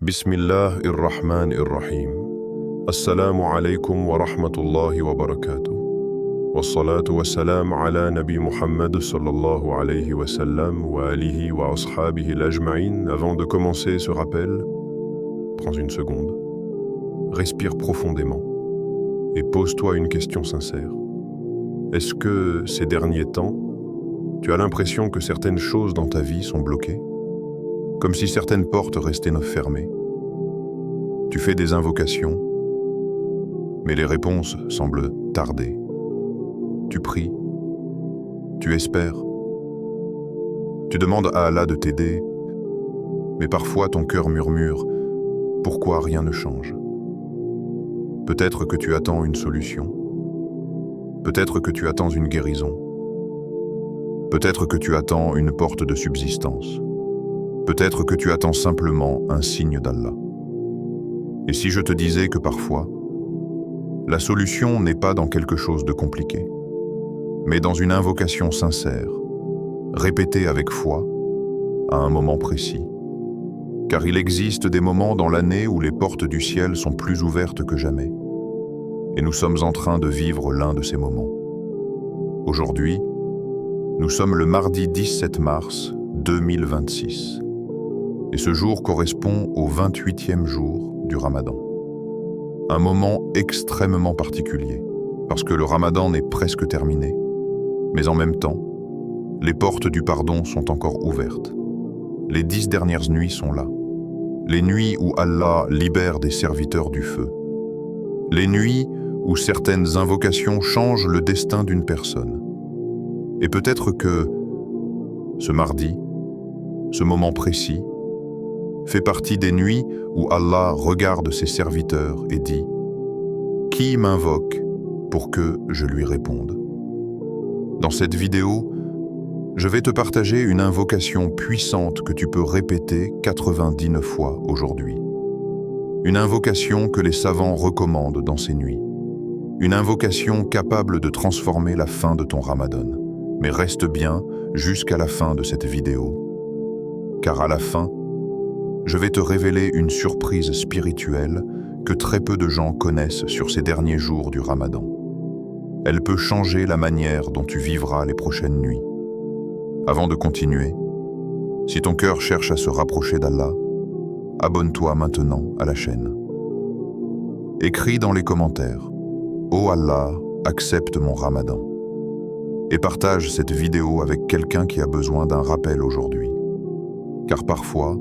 Bismillah ar-Rahman ar-Rahim. Assalamu alaikum wa rahmatullahi wa barakatuh. Wassalatu wassalam ala Nabi Muhammad sallallahu alayhi wa sallam wa alihi wa ashabihi l'ajma'in. Avant de commencer ce rappel, prends une seconde, respire profondément et pose-toi une question sincère. Est-ce que ces derniers temps, tu as l'impression que certaines choses dans ta vie sont bloquées? Comme si certaines portes restaient fermées. Tu fais des invocations, mais les réponses semblent tarder. Tu pries, tu espères, tu demandes à Allah de t'aider, mais parfois ton cœur murmure « Pourquoi rien ne change ?» Peut-être que tu attends une solution, peut-être que tu attends une guérison, peut-être que tu attends une porte de subsistance. Peut-être que tu attends simplement un signe d'Allah. Et si je te disais que parfois, la solution n'est pas dans quelque chose de compliqué, mais dans une invocation sincère, répétée avec foi, à un moment précis. Car il existe des moments dans l'année où les portes du ciel sont plus ouvertes que jamais. Et nous sommes en train de vivre l'un de ces moments. Aujourd'hui, nous sommes le mardi 17 mars 2026. Et ce jour correspond au 28e jour du Ramadan. Un moment extrêmement particulier, parce que le Ramadan est presque terminé, mais en même temps, les portes du pardon sont encore ouvertes. Les 10 dernières nuits sont là. Les nuits où Allah libère des serviteurs du feu. Les nuits où certaines invocations changent le destin d'une personne. Et peut-être que ce mardi, ce moment précis, fait partie des nuits où Allah regarde ses serviteurs et dit « Qui m'invoque pour que je lui réponde ?» Dans cette vidéo, je vais te partager une invocation puissante que tu peux répéter 99 fois aujourd'hui. Une invocation que les savants recommandent dans ces nuits. Une invocation capable de transformer la fin de ton Ramadan. Mais reste bien jusqu'à la fin de cette vidéo. Car à la fin, je vais te révéler une surprise spirituelle que très peu de gens connaissent sur ces derniers jours du Ramadan. Elle peut changer la manière dont tu vivras les prochaines nuits. Avant de continuer, si ton cœur cherche à se rapprocher d'Allah, abonne-toi maintenant à la chaîne. Écris dans les commentaires « Oh Allah, accepte mon Ramadan » et partage cette vidéo avec quelqu'un qui a besoin d'un rappel aujourd'hui. Car parfois,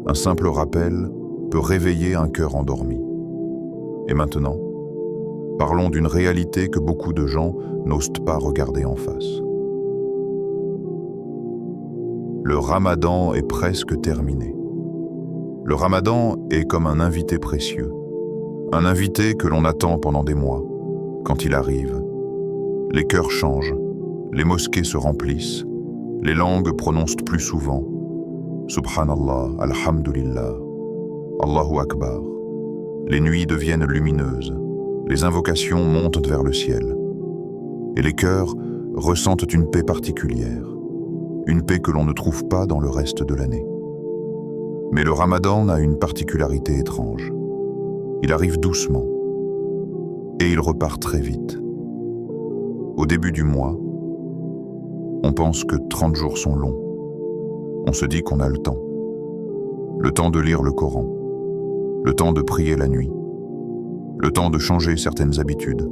un simple rappel peut réveiller un cœur endormi. Et maintenant, parlons d'une réalité que beaucoup de gens n'osent pas regarder en face. Le Ramadan est presque terminé. Le Ramadan est comme un invité précieux. Un invité que l'on attend pendant des mois. Quand il arrive, les cœurs changent, les mosquées se remplissent, les langues prononcent plus souvent Subhanallah, Alhamdulillah, Allahu Akbar. Les nuits deviennent lumineuses, les invocations montent vers le ciel. Et les cœurs ressentent une paix particulière, une paix que l'on ne trouve pas dans le reste de l'année. Mais le Ramadan a une particularité étrange. Il arrive doucement et il repart très vite. Au début du mois, on pense que 30 jours sont longs. On se dit qu'on a le temps de lire le Coran, le temps de prier la nuit, le temps de changer certaines habitudes.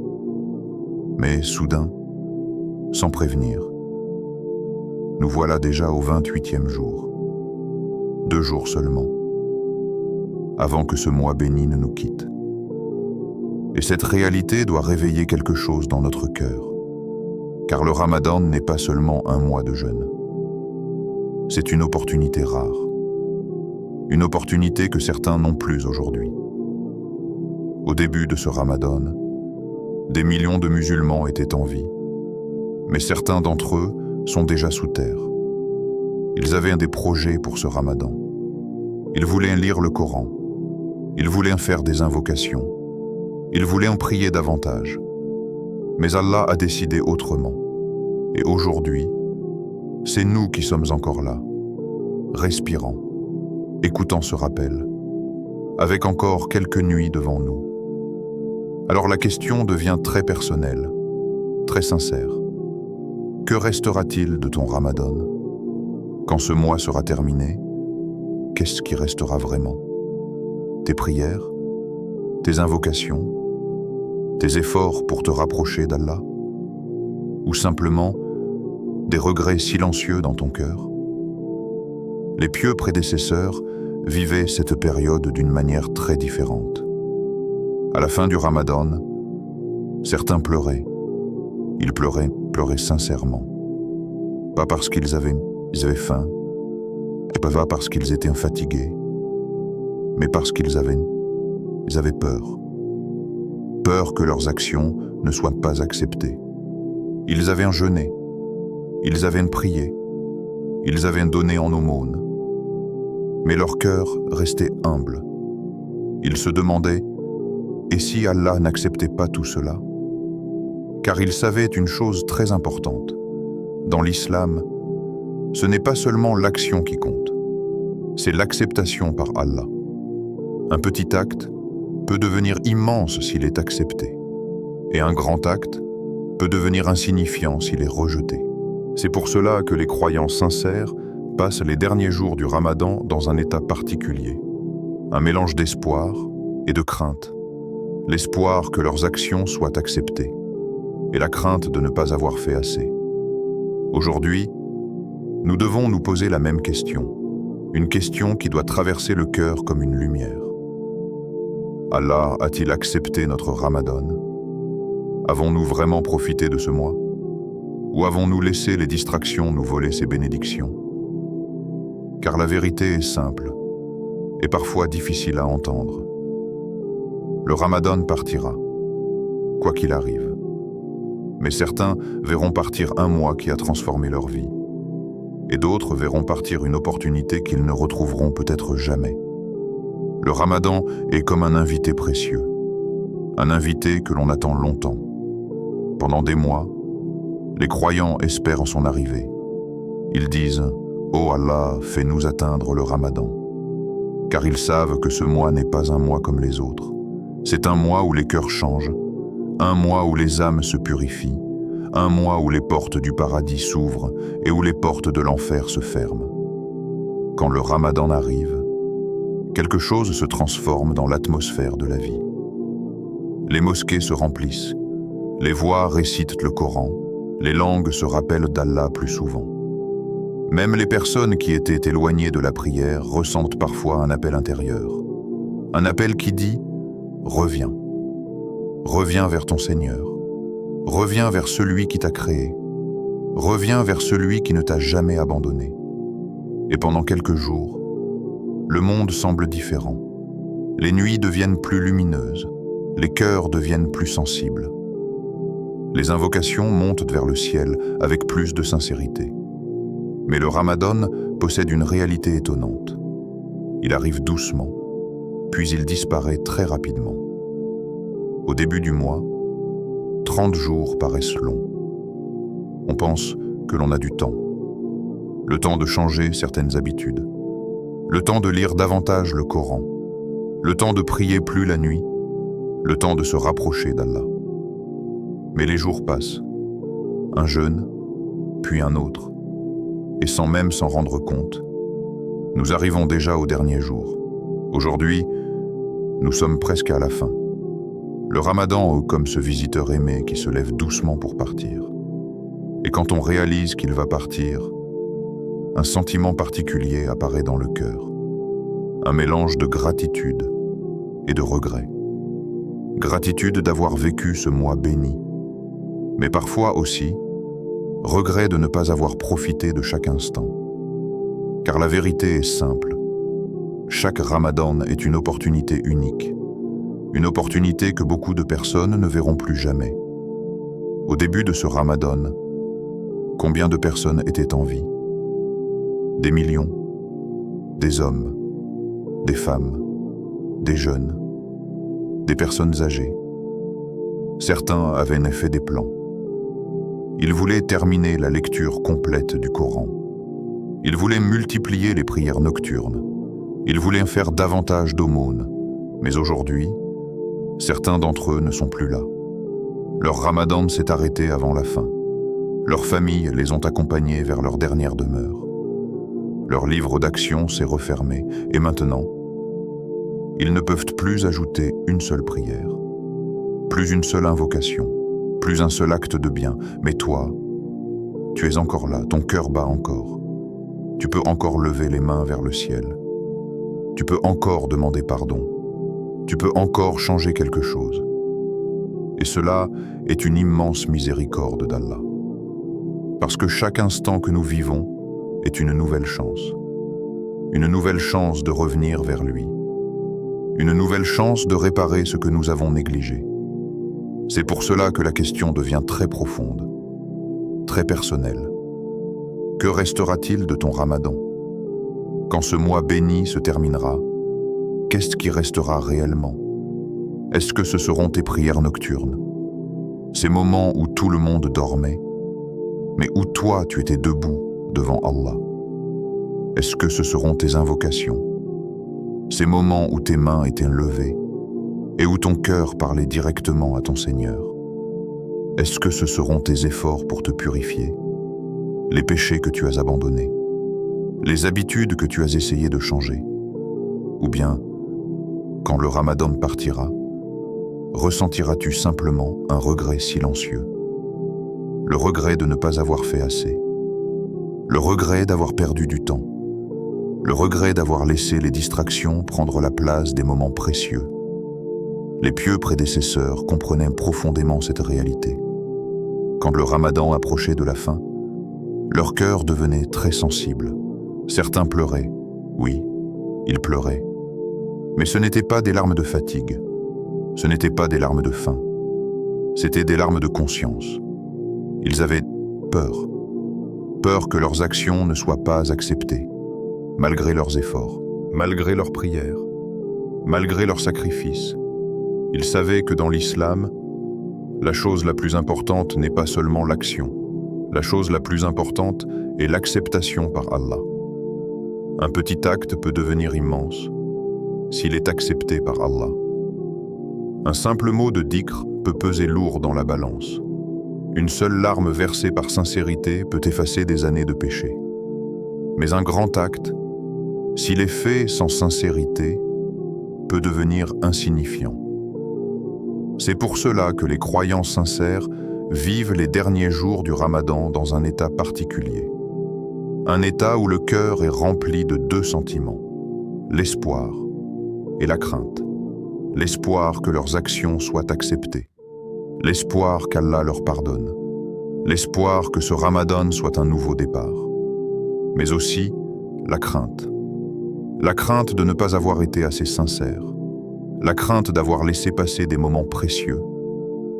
Mais soudain, sans prévenir, nous voilà déjà au 28e jour. 2 jours seulement, avant que ce mois béni ne nous quitte. Et cette réalité doit réveiller quelque chose dans notre cœur, car le Ramadan n'est pas seulement un mois de jeûne. C'est une opportunité rare. Une opportunité que certains n'ont plus aujourd'hui. Au début de ce Ramadan, des millions de musulmans étaient en vie. Mais certains d'entre eux sont déjà sous terre. Ils avaient des projets pour ce Ramadan. Ils voulaient lire le Coran. Ils voulaient faire des invocations. Ils voulaient en prier davantage. Mais Allah a décidé autrement. Et aujourd'hui, c'est nous qui sommes encore là, respirant, écoutant ce rappel avec encore quelques nuits devant nous. Alors la question devient très personnelle, très sincère. Que restera-t-il de ton Ramadan? Quand ce mois sera terminé, qu'est-ce qui restera vraiment? Tes prières, tes invocations, tes efforts pour te rapprocher d'Allah? Ou simplement des regrets silencieux dans ton cœur? Les pieux prédécesseurs vivaient cette période d'une manière très différente. À la fin du Ramadan, certains pleuraient. Ils pleuraient sincèrement. Pas parce qu'ils avaient faim, et pas parce qu'ils étaient fatigués, mais parce qu'ils avaient peur. Peur que leurs actions ne soient pas acceptées. Ils avaient jeûné, ils avaient prié, ils avaient donné en aumône. Mais leur cœur restait humble. Ils se demandaient, et si Allah n'acceptait pas tout cela? Car ils savaient une chose très importante. Dans l'islam, ce n'est pas seulement l'action qui compte, c'est l'acceptation par Allah. Un petit acte peut devenir immense s'il est accepté, et un grand acte peut devenir insignifiant s'il est rejeté. C'est pour cela que les croyants sincères passent les derniers jours du Ramadan dans un état particulier, un mélange d'espoir et de crainte. L'espoir que leurs actions soient acceptées, et la crainte de ne pas avoir fait assez. Aujourd'hui, nous devons nous poser la même question, une question qui doit traverser le cœur comme une lumière. Allah a-t-il accepté notre Ramadan? Avons-nous vraiment profité de ce mois? Ou avons-nous laissé les distractions nous voler ses bénédictions? Car la vérité est simple, et parfois difficile à entendre. Le Ramadan partira, quoi qu'il arrive. Mais certains verront partir un mois qui a transformé leur vie. Et d'autres verront partir une opportunité qu'ils ne retrouveront peut-être jamais. Le Ramadan est comme un invité précieux. Un invité que l'on attend longtemps. Pendant des mois, les croyants espèrent son arrivée. Ils disent « Oh Allah, fais-nous atteindre le Ramadan ». Car ils savent que ce mois n'est pas un mois comme les autres. C'est un mois où les cœurs changent, un mois où les âmes se purifient, un mois où les portes du paradis s'ouvrent et où les portes de l'enfer se ferment. Quand le Ramadan arrive, quelque chose se transforme dans l'atmosphère de la vie. Les mosquées se remplissent, les voix récitent le Coran, les langues se rappellent d'Allah plus souvent. Même les personnes qui étaient éloignées de la prière ressentent parfois un appel intérieur. Un appel qui dit « Reviens ». Reviens vers ton Seigneur. Reviens vers celui qui t'a créé. Reviens vers celui qui ne t'a jamais abandonné. Et pendant quelques jours, le monde semble différent. Les nuits deviennent plus lumineuses. Les cœurs deviennent plus sensibles. Les invocations montent vers le ciel avec plus de sincérité. Mais le Ramadan possède une réalité étonnante. Il arrive doucement, puis il disparaît très rapidement. Au début du mois, 30 jours paraissent longs. On pense que l'on a du temps. Le temps de changer certaines habitudes. Le temps de lire davantage le Coran. Le temps de prier plus la nuit. Le temps de se rapprocher d'Allah. Mais les jours passent. Un jeûne, puis un autre. Et sans même s'en rendre compte, nous arrivons déjà au dernier jour. Aujourd'hui, nous sommes presque à la fin. Le Ramadan est comme ce visiteur aimé qui se lève doucement pour partir. Et quand on réalise qu'il va partir, un sentiment particulier apparaît dans le cœur. Un mélange de gratitude et de regret. Gratitude d'avoir vécu ce mois béni. Mais parfois aussi, regret de ne pas avoir profité de chaque instant. Car la vérité est simple. Chaque Ramadan est une opportunité unique. Une opportunité que beaucoup de personnes ne verront plus jamais. Au début de ce Ramadan, combien de personnes étaient en vie? Des millions, des hommes, des femmes, des jeunes, des personnes âgées. Certains avaient fait des plans. Ils voulaient terminer la lecture complète du Coran. Ils voulaient multiplier les prières nocturnes. Ils voulaient faire davantage d'aumônes, Mais aujourd'hui, certains d'entre eux ne sont plus là. Leur ramadan s'est arrêté avant la fin. Leurs familles les ont accompagnés vers leur dernière demeure. Leur livre d'action s'est refermé et maintenant, ils ne peuvent plus ajouter une seule prière, plus une seule invocation, plus un seul acte de bien. Mais toi, tu es encore là, ton cœur bat encore. Tu peux encore lever les mains vers le ciel. Tu peux encore demander pardon. Tu peux encore changer quelque chose. Et cela est une immense miséricorde d'Allah. Parce que chaque instant que nous vivons est une nouvelle chance. Une nouvelle chance de revenir vers lui. Une nouvelle chance de réparer ce que nous avons négligé. C'est pour cela que la question devient très profonde, très personnelle. Que restera-t-il de ton ramadan? Quand ce mois béni se terminera, qu'est-ce qui restera réellement? Est-ce que ce seront tes prières nocturnes? Ces moments où tout le monde dormait, mais où toi tu étais debout devant Allah? Est-ce que ce seront tes invocations? Ces moments où tes mains étaient levées et où ton cœur parlait directement à ton Seigneur? Est-ce que ce seront tes efforts pour te purifier? Les péchés que tu as abandonnés? Les habitudes que tu as essayé de changer? Ou bien, quand le ramadan partira, ressentiras-tu simplement un regret silencieux? Le regret de ne pas avoir fait assez. Le regret d'avoir perdu du temps. Le regret d'avoir laissé les distractions prendre la place des moments précieux. Les pieux prédécesseurs comprenaient profondément cette réalité. Quand le ramadan approchait de la fin, leur cœur devenait très sensible. Certains pleuraient. Oui, ils pleuraient. Mais ce n'étaient pas des larmes de fatigue. Ce n'étaient pas des larmes de faim. C'était des larmes de conscience. Ils avaient peur. Peur que leurs actions ne soient pas acceptées, malgré leurs efforts, malgré leurs prières, malgré leurs sacrifices. Ils savaient que dans l'islam, la chose la plus importante n'est pas seulement l'action. La chose la plus importante est l'acceptation par Allah. Un petit acte peut devenir immense s'il est accepté par Allah. Un simple mot de dhikr peut peser lourd dans la balance. Une seule larme versée par sincérité peut effacer des années de péché. Mais un grand acte, s'il est fait sans sincérité, peut devenir insignifiant. C'est pour cela que les croyants sincères vivent les derniers jours du ramadan dans un état particulier. Un état où le cœur est rempli de deux sentiments, l'espoir et la crainte. L'espoir que leurs actions soient acceptées. L'espoir qu'Allah leur pardonne. L'espoir que ce ramadan soit un nouveau départ. Mais aussi la crainte. La crainte de ne pas avoir été assez sincère. La crainte d'avoir laissé passer des moments précieux.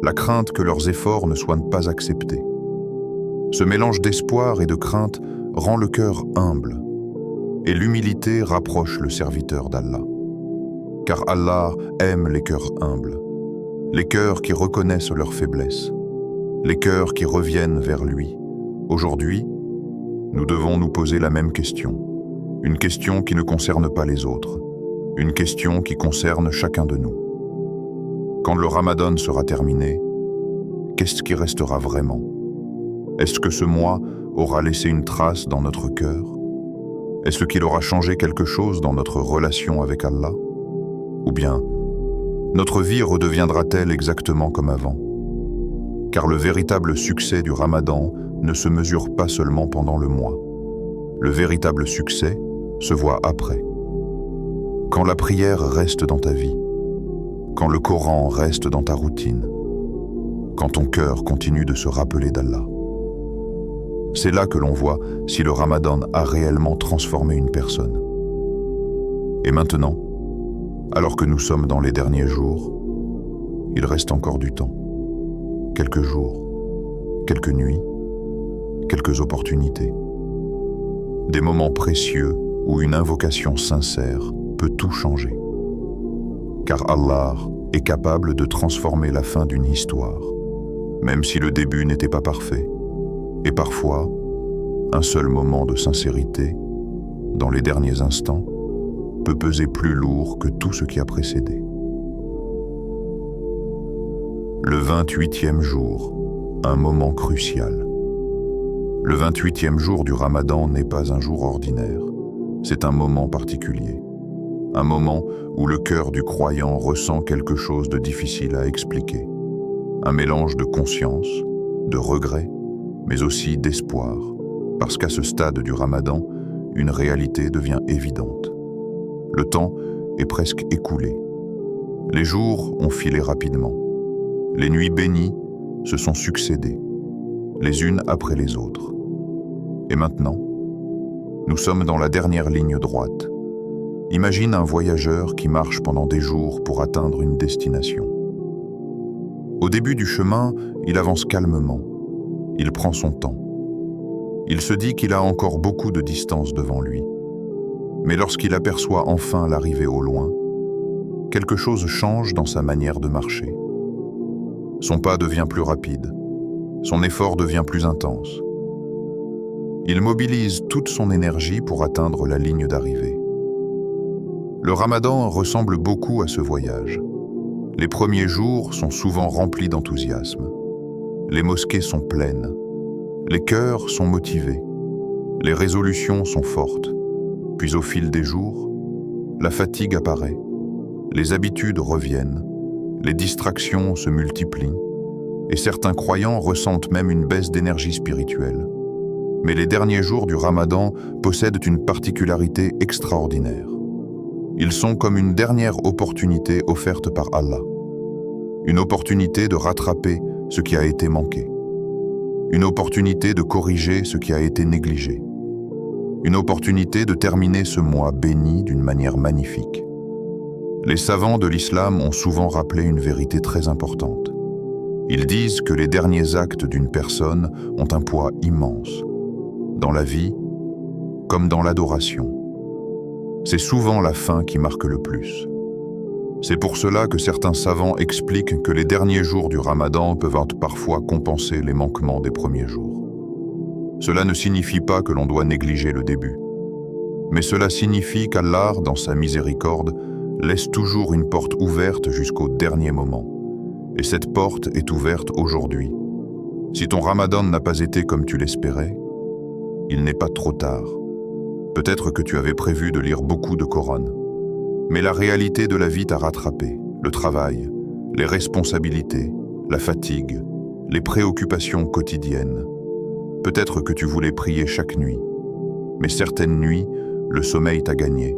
La crainte que leurs efforts ne soient pas acceptés. Ce mélange d'espoir et de crainte rend le cœur humble. Et l'humilité rapproche le serviteur d'Allah. Car Allah aime les cœurs humbles, les cœurs qui reconnaissent leurs faiblesses, les cœurs qui reviennent vers lui. Aujourd'hui, nous devons nous poser la même question, une question qui ne concerne pas les autres, une question qui concerne chacun de nous. Quand le ramadan sera terminé, qu'est-ce qui restera vraiment? Est-ce que ce mois aura laissé une trace dans notre cœur? Est-ce qu'il aura changé quelque chose dans notre relation avec Allah? Ou bien, notre vie redeviendra-t-elle exactement comme avant? Car le véritable succès du ramadan ne se mesure pas seulement pendant le mois. Le véritable succès se voit après. Quand la prière reste dans ta vie, quand le Coran reste dans ta routine, quand ton cœur continue de se rappeler d'Allah. C'est là que l'on voit si le ramadan a réellement transformé une personne. Et maintenant, alors que nous sommes dans les derniers jours, il reste encore du temps. Quelques jours, quelques nuits, quelques opportunités. Des moments précieux où une invocation sincère peut tout changer. Car Allah est capable de transformer la fin d'une histoire, même si le début n'était pas parfait. Et parfois, un seul moment de sincérité, dans les derniers instants, peut peser plus lourd que tout ce qui a précédé. Le 28e jour, un moment crucial. Le 28e jour du Ramadan n'est pas un jour ordinaire. C'est un moment particulier. Un moment où le cœur du croyant ressent quelque chose de difficile à expliquer. Un mélange de conscience, de regret, mais aussi d'espoir. Parce qu'à ce stade du Ramadan, une réalité devient évidente. Le temps est presque écoulé. Les jours ont filé rapidement. Les nuits bénies se sont succédées, les unes après les autres. Et maintenant, nous sommes dans la dernière ligne droite. Imagine un voyageur qui marche pendant des jours pour atteindre une destination. Au début du chemin, il avance calmement. Il prend son temps. Il se dit qu'il a encore beaucoup de distance devant lui. Mais lorsqu'il aperçoit enfin l'arrivée au loin, quelque chose change dans sa manière de marcher. Son pas devient plus rapide. Son effort devient plus intense. Il mobilise toute son énergie pour atteindre la ligne d'arrivée. Le Ramadan ressemble beaucoup à ce voyage. Les premiers jours sont souvent remplis d'enthousiasme. Les mosquées sont pleines. Les cœurs sont motivés. Les résolutions sont fortes. Puis au fil des jours, la fatigue apparaît. Les habitudes reviennent. Les distractions se multiplient. Et certains croyants ressentent même une baisse d'énergie spirituelle. Mais les derniers jours du Ramadan possèdent une particularité extraordinaire. Ils sont comme une dernière opportunité offerte par Allah. Une opportunité de rattraper ce qui a été manqué. Une opportunité de corriger ce qui a été négligé. Une opportunité de terminer ce mois béni d'une manière magnifique. Les savants de l'islam ont souvent rappelé une vérité très importante. Ils disent que les derniers actes d'une personne ont un poids immense, dans la vie comme dans l'adoration. C'est souvent la fin qui marque le plus. C'est pour cela que certains savants expliquent que les derniers jours du Ramadan peuvent parfois compenser les manquements des premiers jours. Cela ne signifie pas que l'on doit négliger le début, mais cela signifie qu'Allah, dans sa miséricorde, laisse toujours une porte ouverte jusqu'au dernier moment. Et cette porte est ouverte aujourd'hui. Si ton Ramadan n'a pas été comme tu l'espérais, il n'est pas trop tard. Peut-être que tu avais prévu de lire beaucoup de Coran, mais la réalité de la vie t'a rattrapé. Le travail, les responsabilités, la fatigue, les préoccupations quotidiennes. Peut-être que tu voulais prier chaque nuit, mais certaines nuits, le sommeil t'a gagné.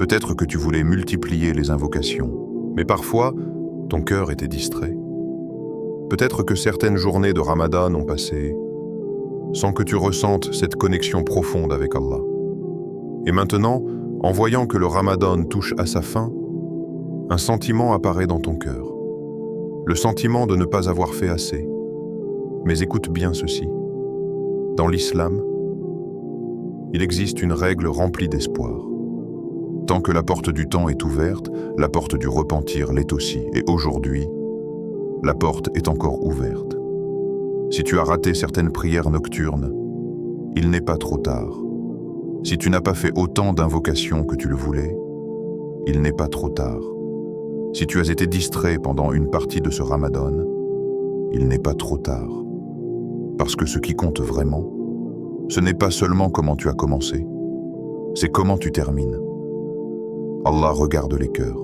Peut-être que tu voulais multiplier les invocations, mais parfois, ton cœur était distrait. Peut-être que certaines journées de Ramadan ont passé sans que tu ressentes cette connexion profonde avec Allah. Et maintenant, en voyant que le Ramadan touche à sa fin, un sentiment apparaît dans ton cœur. Le sentiment de ne pas avoir fait assez. Mais écoute bien ceci. Dans l'islam, il existe une règle remplie d'espoir. Tant que la porte du temps est ouverte, la porte du repentir l'est aussi. Et aujourd'hui, la porte est encore ouverte. Si tu as raté certaines prières nocturnes, il n'est pas trop tard. Si tu n'as pas fait autant d'invocations que tu le voulais, il n'est pas trop tard. Si tu as été distrait pendant une partie de ce Ramadan, il n'est pas trop tard. Parce que ce qui compte vraiment, ce n'est pas seulement comment tu as commencé, c'est comment tu termines. Allah regarde les cœurs.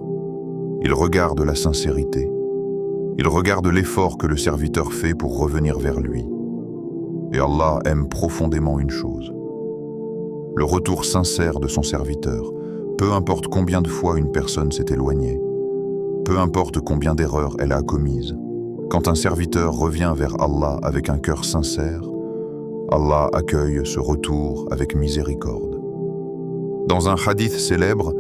Il regarde la sincérité. Il regarde l'effort que le serviteur fait pour revenir vers lui. Et Allah aime profondément une chose. Le retour sincère de son serviteur, peu importe combien de fois une personne s'est éloignée, peu importe combien d'erreurs elle a commises, quand un serviteur revient vers Allah avec un cœur sincère, Allah accueille ce retour avec miséricorde. Dans un hadith célèbre,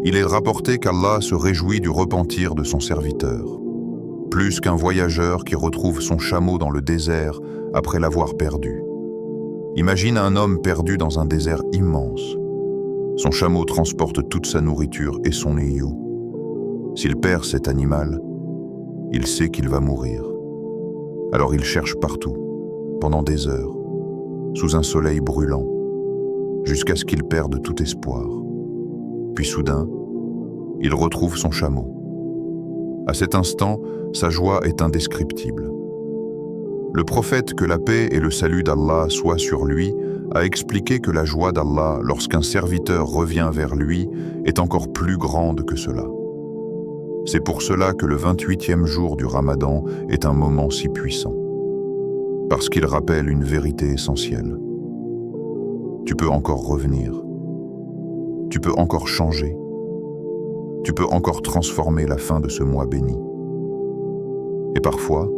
il est rapporté qu'Allah se réjouit du repentir de son serviteur, plus qu'un voyageur qui retrouve son chameau dans le désert après l'avoir perdu. Imagine un homme perdu dans un désert immense. Son chameau transporte toute sa nourriture et son ayou. S'il perd cet animal, il sait qu'il va mourir. Alors il cherche partout, pendant des heures, sous un soleil brûlant, jusqu'à ce qu'il perde tout espoir. Puis soudain, il retrouve son chameau. À cet instant, sa joie est indescriptible. Le prophète, que la paix et le salut d'Allah soient sur lui, a expliqué que la joie d'Allah, lorsqu'un serviteur revient vers lui, est encore plus grande que cela. C'est pour cela que le 28e jour du Ramadan est un moment si puissant. Parce qu'il rappelle une vérité essentielle. Tu peux encore revenir. Tu peux encore changer. Tu peux encore transformer la fin de ce mois béni. Et parfois,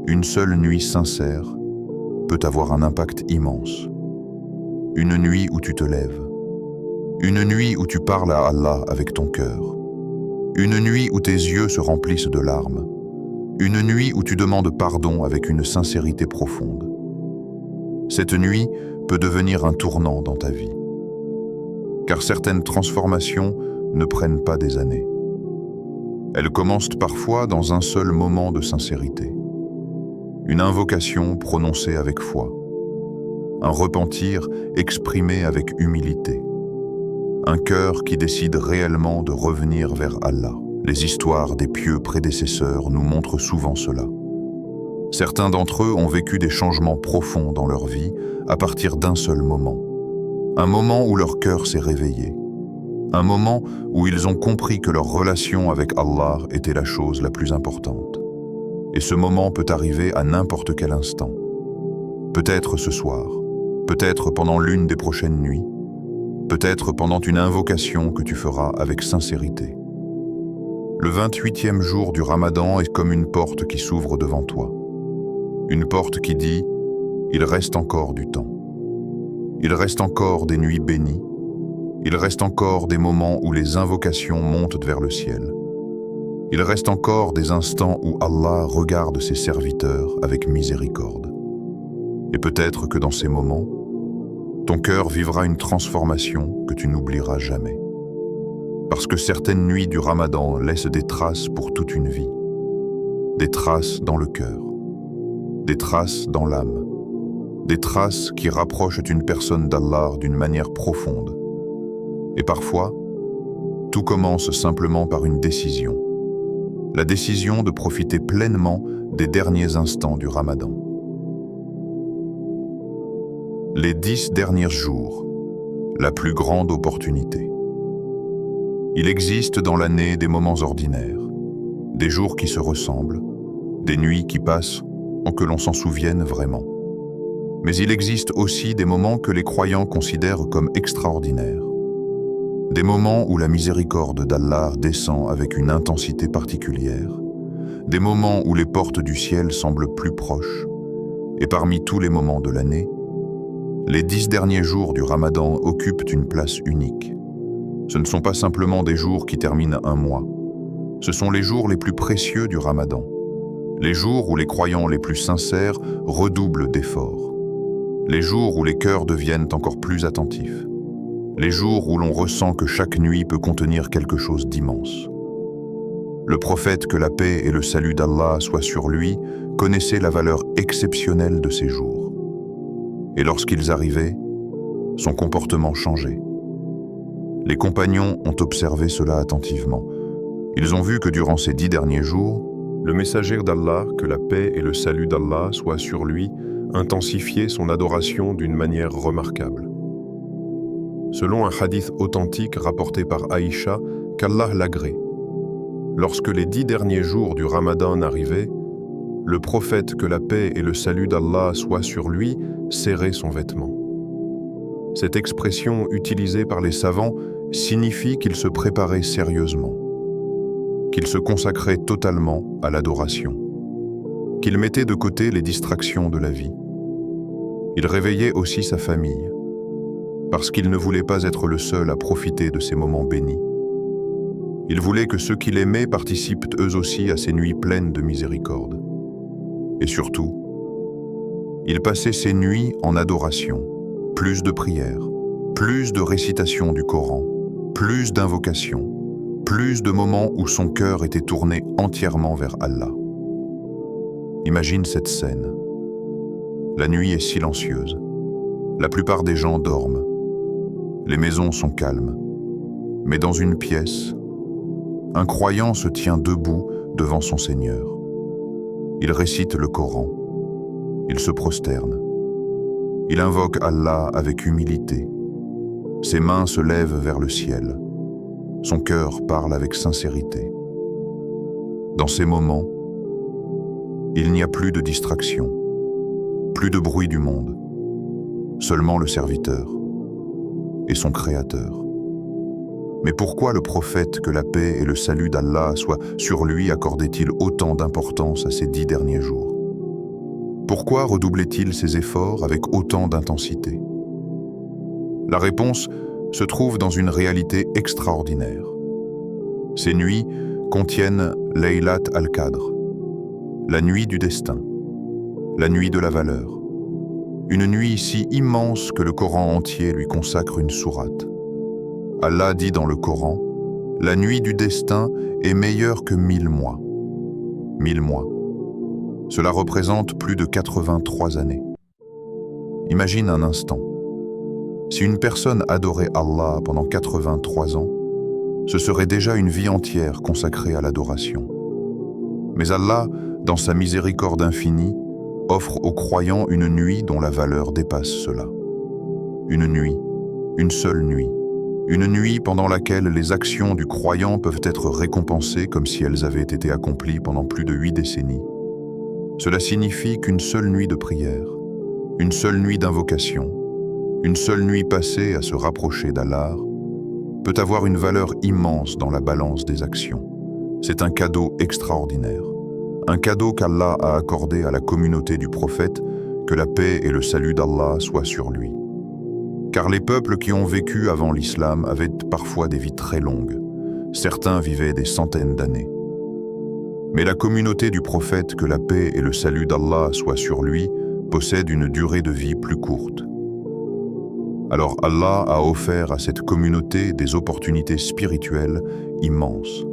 une seule nuit sincère peut avoir un impact immense. Une nuit où tu te lèves. Une nuit où tu parles à Allah avec ton cœur. Une nuit où tes yeux se remplissent de larmes. Une nuit où tu demandes pardon avec une sincérité profonde. Cette nuit peut devenir un tournant dans ta vie. Car certaines transformations ne prennent pas des années. Elles commencent parfois dans un seul moment de sincérité. Une invocation prononcée avec foi. Un repentir exprimé avec humilité. Un cœur qui décide réellement de revenir vers Allah. Les histoires des pieux prédécesseurs nous montrent souvent cela. Certains d'entre eux ont vécu des changements profonds dans leur vie à partir d'un seul moment. Un moment où leur cœur s'est réveillé. Un moment où ils ont compris que leur relation avec Allah était la chose la plus importante. Et ce moment peut arriver à n'importe quel instant. Peut-être ce soir, peut-être pendant l'une des prochaines nuits, peut-être pendant une invocation que tu feras avec sincérité. Le 28e jour du Ramadan est comme une porte qui s'ouvre devant toi. Une porte qui dit « Il reste encore du temps. Il reste encore des nuits bénies. Il reste encore des moments où les invocations montent vers le ciel. Il reste encore des instants où Allah regarde ses serviteurs avec miséricorde. Et peut-être que dans ces moments, ton cœur vivra une transformation que tu n'oublieras jamais. Parce que certaines nuits du Ramadan laissent des traces pour toute une vie. Des traces dans le cœur. Des traces dans l'âme. Des traces qui rapprochent une personne d'Allah d'une manière profonde. Et parfois, tout commence simplement par une décision. La décision de profiter pleinement des derniers instants du Ramadan. Les 10 derniers jours, la plus grande opportunité. Il existe dans l'année des moments ordinaires, des jours qui se ressemblent, des nuits qui passent sans que l'on s'en souvienne vraiment. Mais il existe aussi des moments que les croyants considèrent comme extraordinaires. Des moments où la miséricorde d'Allah descend avec une intensité particulière. Des moments où les portes du ciel semblent plus proches. Et parmi tous les moments de l'année, les 10 derniers jours du Ramadan occupent une place unique. Ce ne sont pas simplement des jours qui terminent un mois. Ce sont les jours les plus précieux du Ramadan. Les jours où les croyants les plus sincères redoublent d'efforts. Les jours où les cœurs deviennent encore plus attentifs. Les jours où l'on ressent que chaque nuit peut contenir quelque chose d'immense. Le prophète, que la paix et le salut d'Allah soient sur lui, connaissait la valeur exceptionnelle de ces jours. Et lorsqu'ils arrivaient, son comportement changeait. Les compagnons ont observé cela attentivement. Ils ont vu que durant ces 10 derniers jours, le messager d'Allah, que la paix et le salut d'Allah soient sur lui, intensifiait son adoration d'une manière remarquable. Selon un hadith authentique rapporté par Aïcha, qu'Allah l'agrée. Lorsque les 10 derniers jours du Ramadan arrivaient, le prophète, que la paix et le salut d'Allah soient sur lui, serrait son vêtement. Cette expression utilisée par les savants signifie qu'il se préparait sérieusement, qu'il se consacrait totalement à l'adoration, qu'il mettait de côté les distractions de la vie. Il réveillait aussi sa famille, parce qu'il ne voulait pas être le seul à profiter de ces moments bénis. Il voulait que ceux qu'il aimait participent eux aussi à ces nuits pleines de miséricorde. Et surtout, il passait ses nuits en adoration, plus de prières, plus de récitation du Coran, plus d'invocations, plus de moments où son cœur était tourné entièrement vers Allah. Imagine cette scène. La nuit est silencieuse. La plupart des gens dorment. Les maisons sont calmes. Mais dans une pièce, un croyant se tient debout devant son Seigneur. Il récite le Coran. Il se prosterne. Il invoque Allah avec humilité. Ses mains se lèvent vers le ciel. Son cœur parle avec sincérité. Dans ces moments, il n'y a plus de distraction, plus de bruit du monde, seulement le serviteur et son Créateur. Mais pourquoi le prophète, que la paix et le salut d'Allah soient sur lui, accordait-il autant d'importance à ces 10 derniers jours? Pourquoi redoublait-il ses efforts avec autant d'intensité? La réponse se trouve dans une réalité extraordinaire. Ces nuits contiennent Laylat al-Qadr, la nuit du destin, la nuit de la valeur. Une nuit si immense que le Coran entier lui consacre une sourate. Allah dit dans le Coran, « La nuit du destin est meilleure que 1000 mois. » 1000 mois. Cela représente plus de 83 années. Imagine un instant. Si une personne adorait Allah pendant 83 ans, ce serait déjà une vie entière consacrée à l'adoration. Mais Allah, dans sa miséricorde infinie, offre aux croyants une nuit dont la valeur dépasse cela. Une nuit, une seule nuit. Une nuit pendant laquelle les actions du croyant peuvent être récompensées comme si elles avaient été accomplies pendant plus de 8 décennies. Cela signifie qu'une seule nuit de prière, une seule nuit d'invocation, une seule nuit passée à se rapprocher d'Allah peut avoir une valeur immense dans la balance des actions. C'est un cadeau extraordinaire, un cadeau qu'Allah a accordé à la communauté du prophète, que la paix et le salut d'Allah soient sur lui. Car les peuples qui ont vécu avant l'islam avaient parfois des vies très longues. Certains vivaient des centaines d'années. Mais la communauté du prophète, que la paix et le salut d'Allah soient sur lui, possède une durée de vie plus courte. Alors Allah a offert à cette communauté des opportunités spirituelles immenses.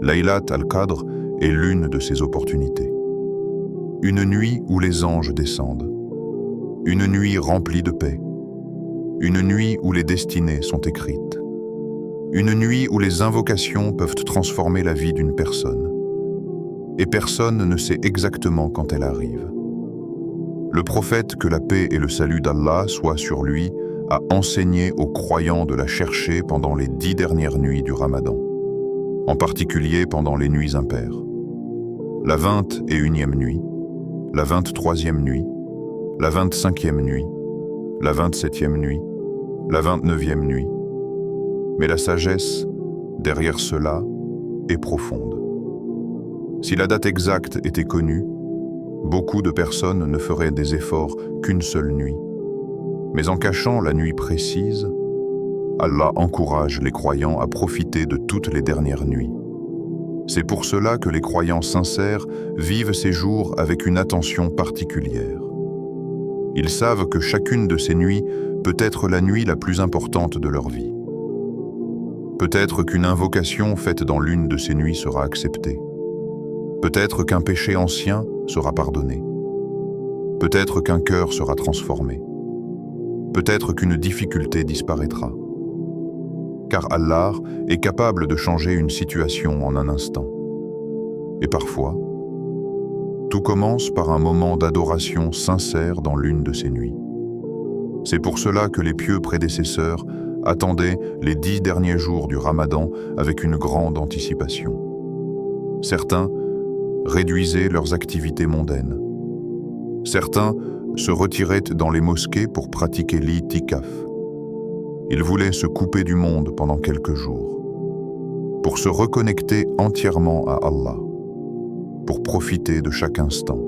Laylat al-Qadr est l'une de ces opportunités. Une nuit où les anges descendent. Une nuit remplie de paix. Une nuit où les destinées sont écrites. Une nuit où les invocations peuvent transformer la vie d'une personne. Et personne ne sait exactement quand elle arrive. Le prophète, que la paix et le salut d'Allah soient sur lui, a enseigné aux croyants de la chercher pendant les 10 dernières nuits du Ramadan, en particulier pendant les nuits impaires. La 21e nuit, la 23e nuit, la 25e nuit, la 27e nuit, la 29e nuit. Mais la sagesse, derrière cela, est profonde. Si la date exacte était connue, beaucoup de personnes ne feraient des efforts qu'une seule nuit. Mais en cachant la nuit précise, Allah encourage les croyants à profiter de toutes les dernières nuits. C'est pour cela que les croyants sincères vivent ces jours avec une attention particulière. Ils savent que chacune de ces nuits peut être la nuit la plus importante de leur vie. Peut-être qu'une invocation faite dans l'une de ces nuits sera acceptée. Peut-être qu'un péché ancien sera pardonné. Peut-être qu'un cœur sera transformé. Peut-être qu'une difficulté disparaîtra. Car Allah est capable de changer une situation en un instant. Et parfois, tout commence par un moment d'adoration sincère dans l'une de ces nuits. C'est pour cela que les pieux prédécesseurs attendaient les 10 derniers jours du Ramadan avec une grande anticipation. Certains réduisaient leurs activités mondaines. Certains se retiraient dans les mosquées pour pratiquer l'itikaf. Ils voulaient se couper du monde pendant quelques jours, pour se reconnecter entièrement à Allah, pour profiter de chaque instant,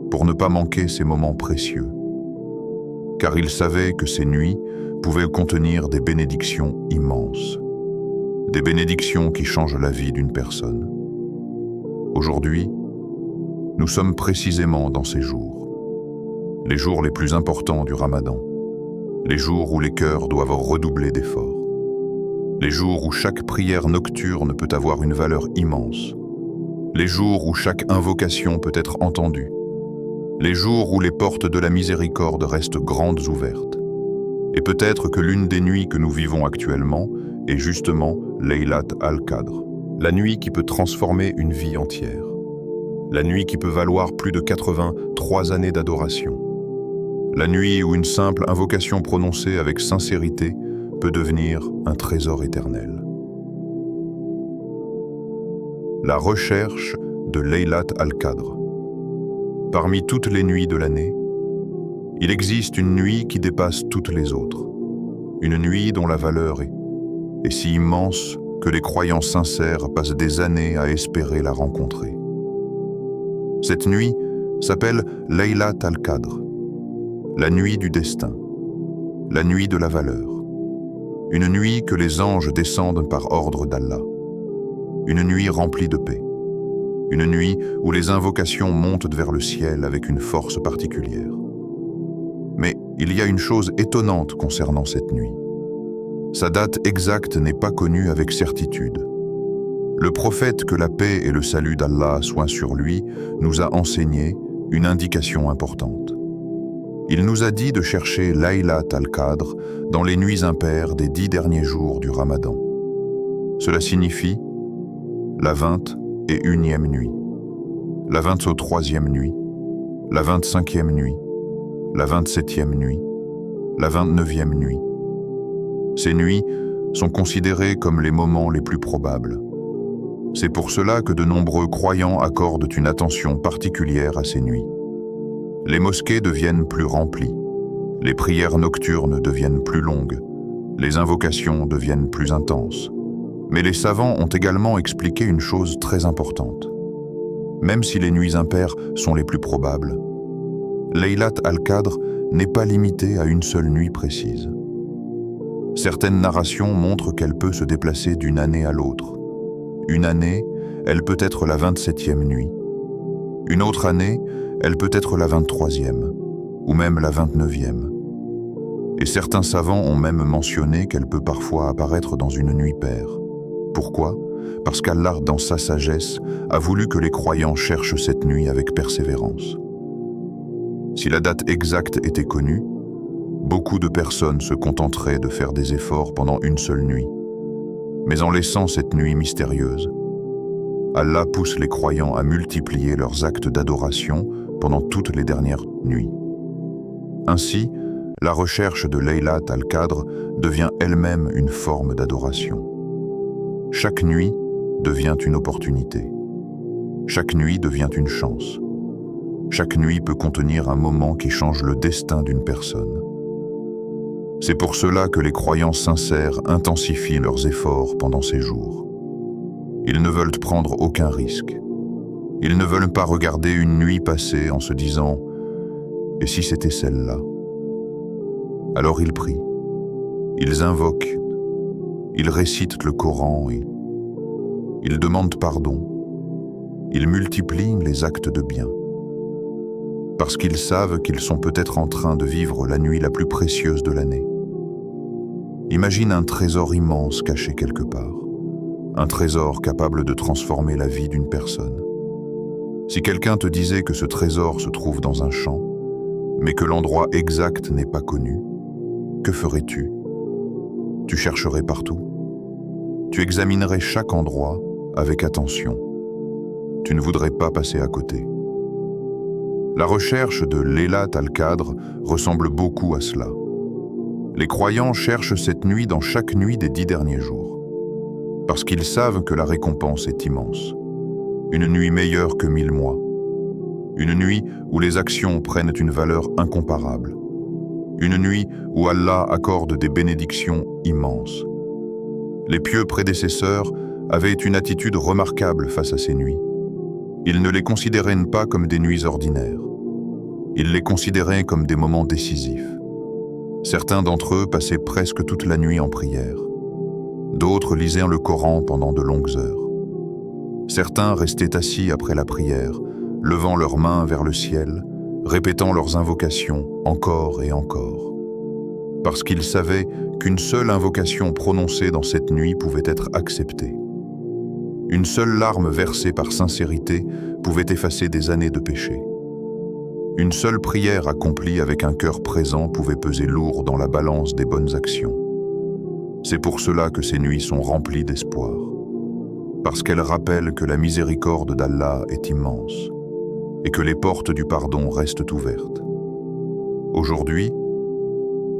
pour ne pas manquer ces moments précieux, car ils savaient que ces nuits pouvaient contenir des bénédictions immenses, des bénédictions qui changent la vie d'une personne. Aujourd'hui, nous sommes précisément dans ces jours, les jours les plus importants du Ramadan, les jours où les cœurs doivent redoubler d'efforts, les jours où chaque prière nocturne peut avoir une valeur immense, les jours où chaque invocation peut être entendue, les jours où les portes de la miséricorde restent grandes ouvertes. Et peut-être que l'une des nuits que nous vivons actuellement est justement Laylat al-Qadr. La nuit qui peut transformer une vie entière. La nuit qui peut valoir plus de 83 années d'adoration. La nuit où une simple invocation prononcée avec sincérité peut devenir un trésor éternel. La recherche de Laylat al-Qadr. Parmi toutes les nuits de l'année, il existe une nuit qui dépasse toutes les autres. Une nuit dont la valeur est si immense que les croyants sincères passent des années à espérer la rencontrer. Cette nuit s'appelle Laylat al-Qadr, la nuit du destin, la nuit de la valeur. Une nuit que les anges descendent par ordre d'Allah. Une nuit remplie de paix. Une nuit où les invocations montent vers le ciel avec une force particulière. Mais il y a une chose étonnante concernant cette nuit. Sa date exacte n'est pas connue avec certitude. Le prophète, que la paix et le salut d'Allah soient sur lui, nous a enseigné une indication importante. Il nous a dit de chercher Laylat al-Qadr dans les nuits impaires des 10 derniers jours du Ramadan. Cela signifie la 21e nuit, la 23e nuit, la 25e nuit, la 27e nuit, la 29e nuit. Ces nuits sont considérées comme les moments les plus probables. C'est pour cela que de nombreux croyants accordent une attention particulière à ces nuits. Les mosquées deviennent plus remplies, les prières nocturnes deviennent plus longues, les invocations deviennent plus intenses. Mais les savants ont également expliqué une chose très importante. Même si les nuits impaires sont les plus probables, Laylat al-Qadr n'est pas limitée à une seule nuit précise. Certaines narrations montrent qu'elle peut se déplacer d'une année à l'autre. Une année, elle peut être la 27e nuit. Une autre année, elle peut être la 23e, ou même la 29e. Et certains savants ont même mentionné qu'elle peut parfois apparaître dans une nuit paire. Pourquoi ? Parce qu'Allah, dans sa sagesse, a voulu que les croyants cherchent cette nuit avec persévérance. Si la date exacte était connue, beaucoup de personnes se contenteraient de faire des efforts pendant une seule nuit. Mais en laissant cette nuit mystérieuse, Allah pousse les croyants à multiplier leurs actes d'adoration pendant toutes les dernières nuits. Ainsi, la recherche de Laylat al-Qadr devient elle-même une forme d'adoration. Chaque nuit devient une opportunité. Chaque nuit devient une chance. Chaque nuit peut contenir un moment qui change le destin d'une personne. C'est pour cela que les croyants sincères intensifient leurs efforts pendant ces jours. Ils ne veulent prendre aucun risque. Ils ne veulent pas regarder une nuit passer en se disant « Et si c'était celle-là » Alors ils prient, ils invoquent, ils récitent le Coran et ils demandent pardon. Ils multiplient les actes de bien. Parce qu'ils savent qu'ils sont peut-être en train de vivre la nuit la plus précieuse de l'année. Imagine un trésor immense caché quelque part. Un trésor capable de transformer la vie d'une personne. Si quelqu'un te disait que ce trésor se trouve dans un champ, mais que l'endroit exact n'est pas connu, que ferais-tu ? Tu chercherais partout. Tu examinerais chaque endroit avec attention. Tu ne voudrais pas passer à côté. La recherche de Laylat al-Qadr ressemble beaucoup à cela. Les croyants cherchent cette nuit dans chaque nuit des 10 derniers jours, parce qu'ils savent que la récompense est immense. Une nuit meilleure que 1000 mois. Une nuit où les actions prennent une valeur incomparable. Une nuit où Allah accorde des bénédictions immenses. Les pieux prédécesseurs avaient une attitude remarquable face à ces nuits. Ils ne les considéraient pas comme des nuits ordinaires. Ils les considéraient comme des moments décisifs. Certains d'entre eux passaient presque toute la nuit en prière. D'autres lisaient le Coran pendant de longues heures. Certains restaient assis après la prière, levant leurs mains vers le ciel, répétant leurs invocations encore et encore. Parce qu'ils savaient qu'une seule invocation prononcée dans cette nuit pouvait être acceptée. Une seule larme versée par sincérité pouvait effacer des années de péché. Une seule prière accomplie avec un cœur présent pouvait peser lourd dans la balance des bonnes actions. C'est pour cela que ces nuits sont remplies d'espoir. parce qu'elle rappelle que la miséricorde d'Allah est immense et que les portes du pardon restent ouvertes. Aujourd'hui,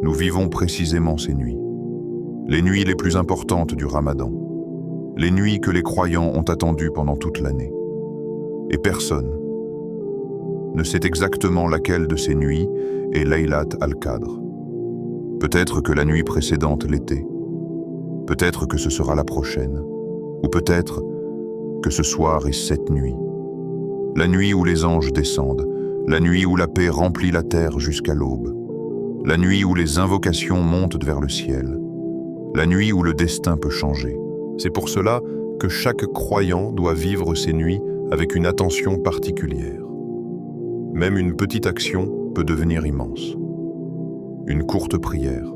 nous vivons précisément ces nuits, les nuits les plus importantes du Ramadan, les nuits que les croyants ont attendues pendant toute l'année. Et personne ne sait exactement laquelle de ces nuits est Laylat al-Qadr. Peut-être que la nuit précédente l'était, peut-être que ce sera la prochaine, ou peut-être que ce soir est cette nuit. La nuit où les anges descendent, la nuit où la paix remplit la terre jusqu'à l'aube, la nuit où les invocations montent vers le ciel, la nuit où le destin peut changer. C'est pour cela que chaque croyant doit vivre ces nuits avec une attention particulière. Même une petite action peut devenir immense. Une courte prière,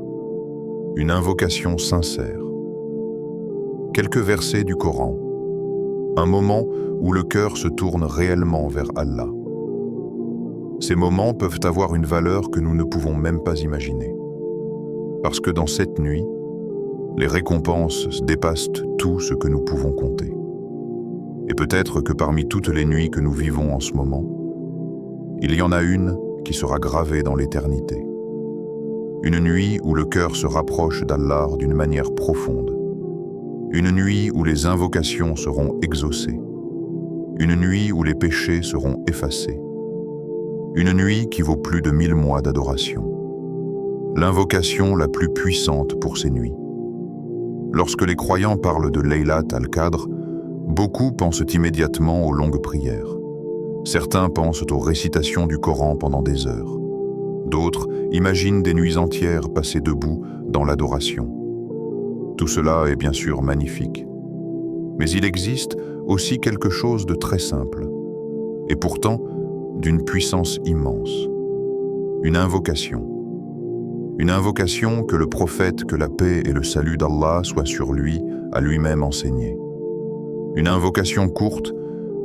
une invocation sincère, quelques versets du Coran, un moment où le cœur se tourne réellement vers Allah. Ces moments peuvent avoir une valeur que nous ne pouvons même pas imaginer. Parce que dans cette nuit, les récompenses dépassent tout ce que nous pouvons compter. Et peut-être que parmi toutes les nuits que nous vivons en ce moment, il y en a une qui sera gravée dans l'éternité. Une nuit où le cœur se rapproche d'Allah d'une manière profonde. Une nuit où les invocations seront exaucées. Une nuit où les péchés seront effacés. Une nuit qui vaut plus de 1000 mois d'adoration. L'invocation la plus puissante pour ces nuits. Lorsque les croyants parlent de Laylat al-Qadr, beaucoup pensent immédiatement aux longues prières. Certains pensent aux récitations du Coran pendant des heures. D'autres imaginent des nuits entières passées debout dans l'adoration. Tout cela est bien sûr magnifique. Mais il existe aussi quelque chose de très simple, et pourtant d'une puissance immense. Une invocation. Une invocation que le prophète, que la paix et le salut d'Allah soient sur lui, a lui-même enseignée. Une invocation courte,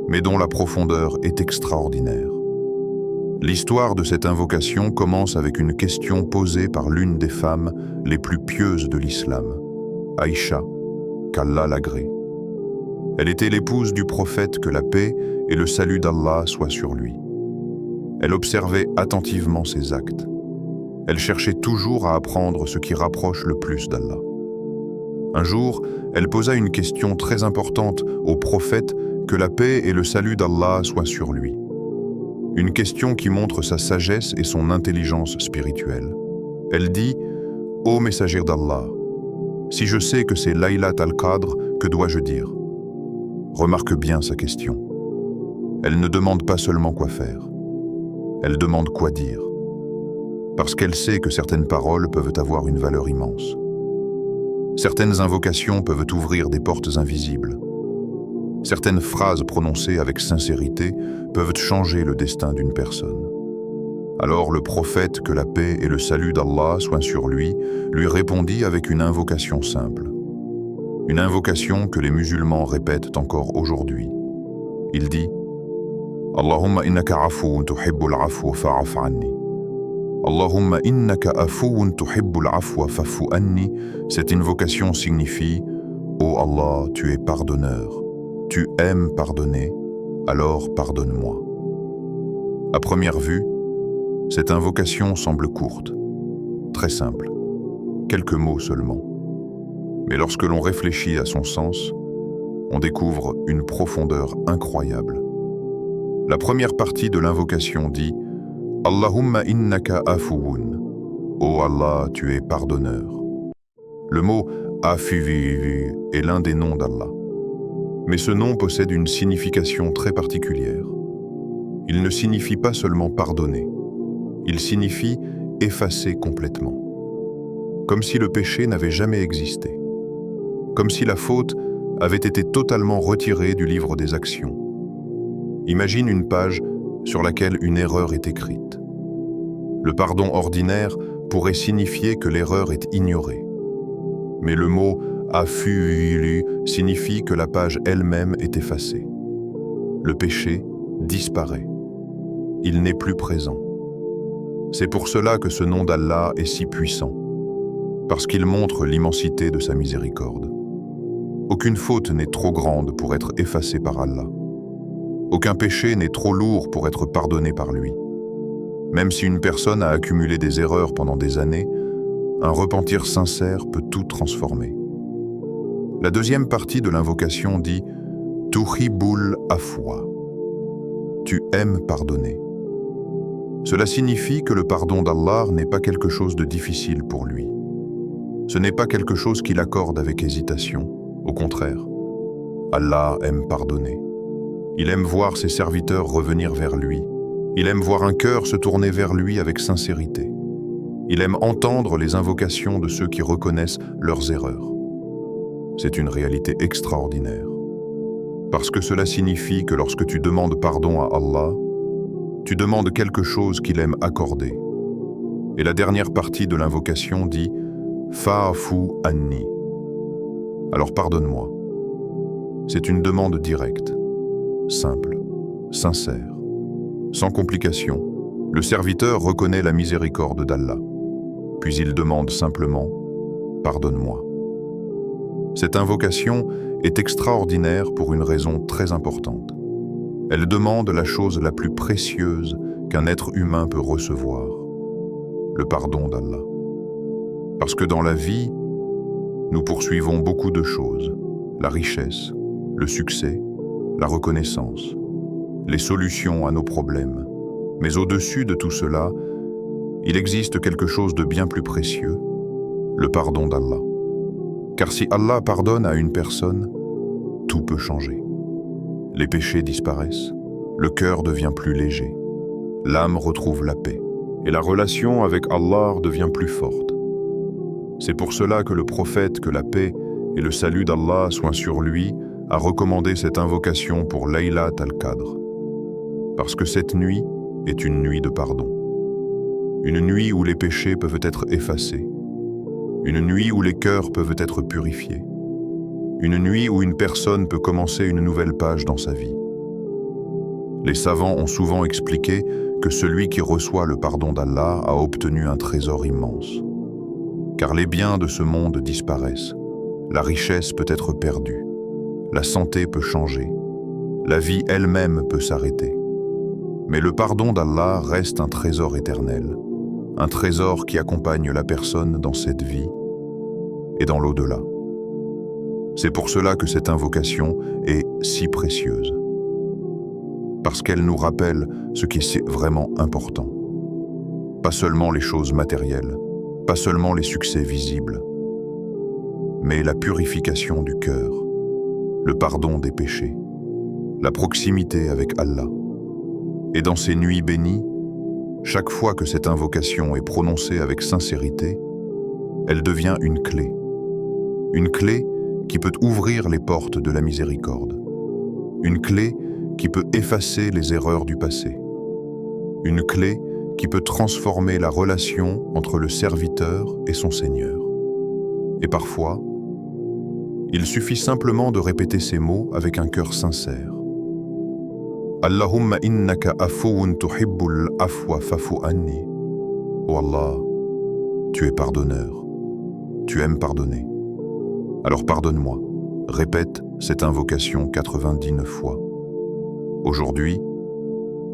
mais dont la profondeur est extraordinaire. L'histoire de cette invocation commence avec une question posée par l'une des femmes les plus pieuses de l'islam, Aïcha, qu'Allah l'agrée. Elle était l'épouse du prophète, que la paix et le salut d'Allah soient sur lui. Elle observait attentivement ses actes. Elle cherchait toujours à apprendre ce qui rapproche le plus d'Allah. Un jour, elle posa une question très importante au prophète, que la paix et le salut d'Allah soient sur lui. Une question qui montre sa sagesse et son intelligence spirituelle. Elle dit « Ô messager d'Allah, si je sais que c'est Laylat al-Qadr, que dois-je dire ?» Remarque bien sa question. Elle ne demande pas seulement quoi faire. Elle demande quoi dire. Parce qu'elle sait que certaines paroles peuvent avoir une valeur immense. Certaines invocations peuvent ouvrir des portes invisibles. Certaines phrases prononcées avec sincérité peuvent changer le destin d'une personne. Alors le prophète, que la paix et le salut d'Allah soient sur lui, lui répondit avec une invocation simple. Une invocation que les musulmans répètent encore aujourd'hui. Il dit « Allahumma innaka afuun tuhibbul afwa fa'af anni » Allahumma innaka afuun tuhibbul afwa fa'fu anni. Cette invocation signifie « Ô Allah, tu es pardonneur, tu aimes pardonner, alors pardonne-moi ». À première vue, cette invocation semble courte, très simple, quelques mots seulement. Mais lorsque l'on réfléchit à son sens, on découvre une profondeur incroyable. La première partie de l'invocation dit « Allahumma innaka afuun » « Ô Allah, tu es pardonneur ». Le mot « afuvi » est l'un des noms d'Allah. Mais ce nom possède une signification très particulière. Il ne signifie pas seulement pardonner, il signifie effacer complètement. Comme si le péché n'avait jamais existé. Comme si la faute avait été totalement retirée du livre des actions. Imagine une page sur laquelle une erreur est écrite. Le pardon ordinaire pourrait signifier que l'erreur est ignorée. Mais le mot « afuilu » signifie que la page elle-même est effacée. Le péché disparaît. Il n'est plus présent. C'est pour cela que ce nom d'Allah est si puissant, parce qu'il montre l'immensité de sa miséricorde. Aucune faute n'est trop grande pour être effacée par Allah. Aucun péché n'est trop lourd pour être pardonné par lui. Même si une personne a accumulé des erreurs pendant des années, un repentir sincère peut tout transformer. La deuxième partie de l'invocation dit « Tuhibul afwa » « Tu aimes pardonner ». Cela signifie que le pardon d'Allah n'est pas quelque chose de difficile pour lui. Ce n'est pas quelque chose qu'il accorde avec hésitation. Au contraire, Allah aime pardonner. Il aime voir ses serviteurs revenir vers lui. Il aime voir un cœur se tourner vers lui avec sincérité. Il aime entendre les invocations de ceux qui reconnaissent leurs erreurs. C'est une réalité extraordinaire. Parce que cela signifie que lorsque tu demandes pardon à Allah, tu demandes quelque chose qu'il aime accorder. Et la dernière partie de l'invocation dit « Fa'afu anni ». Alors pardonne-moi. C'est une demande directe, simple, sincère. Sans complication, le serviteur reconnaît la miséricorde d'Allah. Puis il demande simplement « Pardonne-moi ». Cette invocation est extraordinaire pour une raison très importante. Elle demande la chose la plus précieuse qu'un être humain peut recevoir, le pardon d'Allah. Parce que dans la vie, nous poursuivons beaucoup de choses, la richesse, le succès, la reconnaissance, les solutions à nos problèmes. Mais au-dessus de tout cela, il existe quelque chose de bien plus précieux, le pardon d'Allah. Car si Allah pardonne à une personne, tout peut changer. Les péchés disparaissent, le cœur devient plus léger, l'âme retrouve la paix, et la relation avec Allah devient plus forte. C'est pour cela que le prophète, que la paix et le salut d'Allah soient sur lui, a recommandé cette invocation pour Laylat al-Qadr. Parce que cette nuit est une nuit de pardon. Une nuit où les péchés peuvent être effacés. Une nuit où les cœurs peuvent être purifiés. Une nuit où une personne peut commencer une nouvelle page dans sa vie. Les savants ont souvent expliqué que celui qui reçoit le pardon d'Allah a obtenu un trésor immense. Car les biens de ce monde disparaissent, la richesse peut être perdue, la santé peut changer, la vie elle-même peut s'arrêter. Mais le pardon d'Allah reste un trésor éternel, un trésor qui accompagne la personne dans cette vie et dans l'au-delà. C'est pour cela que cette invocation est si précieuse. Parce qu'elle nous rappelle ce qui est vraiment important. Pas seulement les choses matérielles, pas seulement les succès visibles, mais la purification du cœur, le pardon des péchés, la proximité avec Allah. Et dans ces nuits bénies, chaque fois que cette invocation est prononcée avec sincérité, elle devient une clé qui peut ouvrir les portes de la miséricorde, une clé qui peut effacer les erreurs du passé, une clé qui peut transformer la relation entre le serviteur et son Seigneur. Et parfois, il suffit simplement de répéter ces mots avec un cœur sincère. Allahumma innaka afuwun tuhibbul afwa fa'fu anni. Oh Allah, tu es pardonneur, tu aimes pardonner. Alors pardonne-moi. Répète cette invocation 99 fois. Aujourd'hui,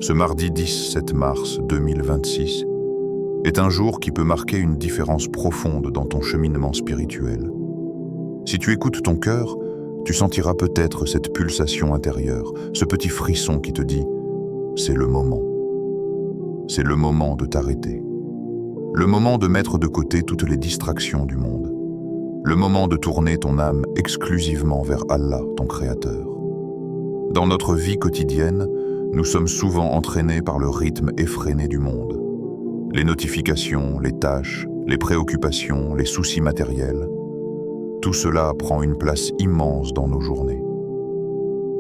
ce mardi 17 mars 2026, est un jour qui peut marquer une différence profonde dans ton cheminement spirituel. Si tu écoutes ton cœur, tu sentiras peut-être cette pulsation intérieure, ce petit frisson qui te dit « c'est le moment ». C'est le moment de t'arrêter. Le moment de mettre de côté toutes les distractions du monde. Le moment de tourner ton âme exclusivement vers Allah, ton Créateur. Dans notre vie quotidienne, nous sommes souvent entraînés par le rythme effréné du monde. Les notifications, les tâches, les préoccupations, les soucis matériels, tout cela prend une place immense dans nos journées.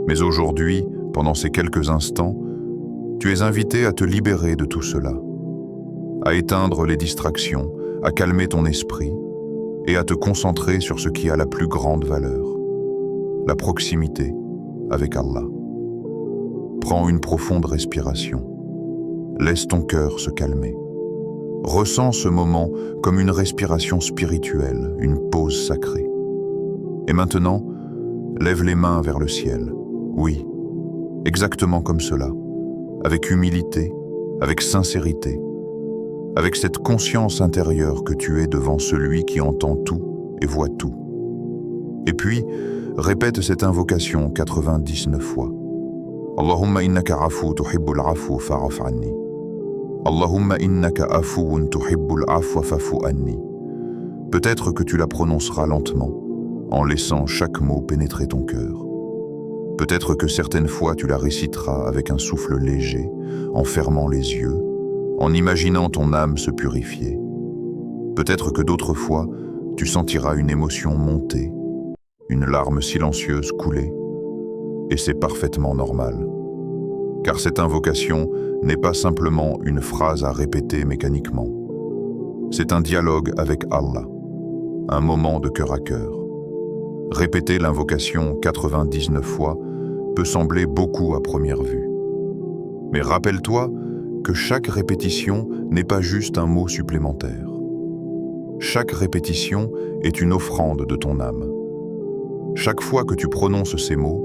Mais aujourd'hui, pendant ces quelques instants, tu es invité à te libérer de tout cela, à éteindre les distractions, à calmer ton esprit et à te concentrer sur ce qui a la plus grande valeur, la proximité avec Allah. Prends une profonde respiration. Laisse ton cœur se calmer. Ressens ce moment comme une respiration spirituelle, une pause sacrée. Et maintenant, Lève les mains vers le ciel. Oui, exactement comme cela, avec humilité, avec sincérité, avec cette conscience intérieure que tu es devant celui qui entend tout et voit tout. Et puis, répète cette invocation 99 fois. Allahumma innaka afu tuhibbul afu fa'af anni. Allahumma innaka afuun tuhibbul afwa fa'fu anni. Peut-être que tu la prononceras lentement, en laissant chaque mot pénétrer ton cœur. Peut-être que certaines fois tu la réciteras avec un souffle léger, en fermant les yeux, en imaginant ton âme se purifier. Peut-être que d'autres fois, tu sentiras une émotion monter, une larme silencieuse couler, et c'est parfaitement normal. Car cette invocation n'est pas simplement une phrase à répéter mécaniquement. C'est un dialogue avec Allah, un moment de cœur à cœur. Répéter l'invocation 99 fois peut sembler beaucoup à première vue. Mais rappelle-toi que chaque répétition n'est pas juste un mot supplémentaire. Chaque répétition est une offrande de ton âme. Chaque fois que tu prononces ces mots,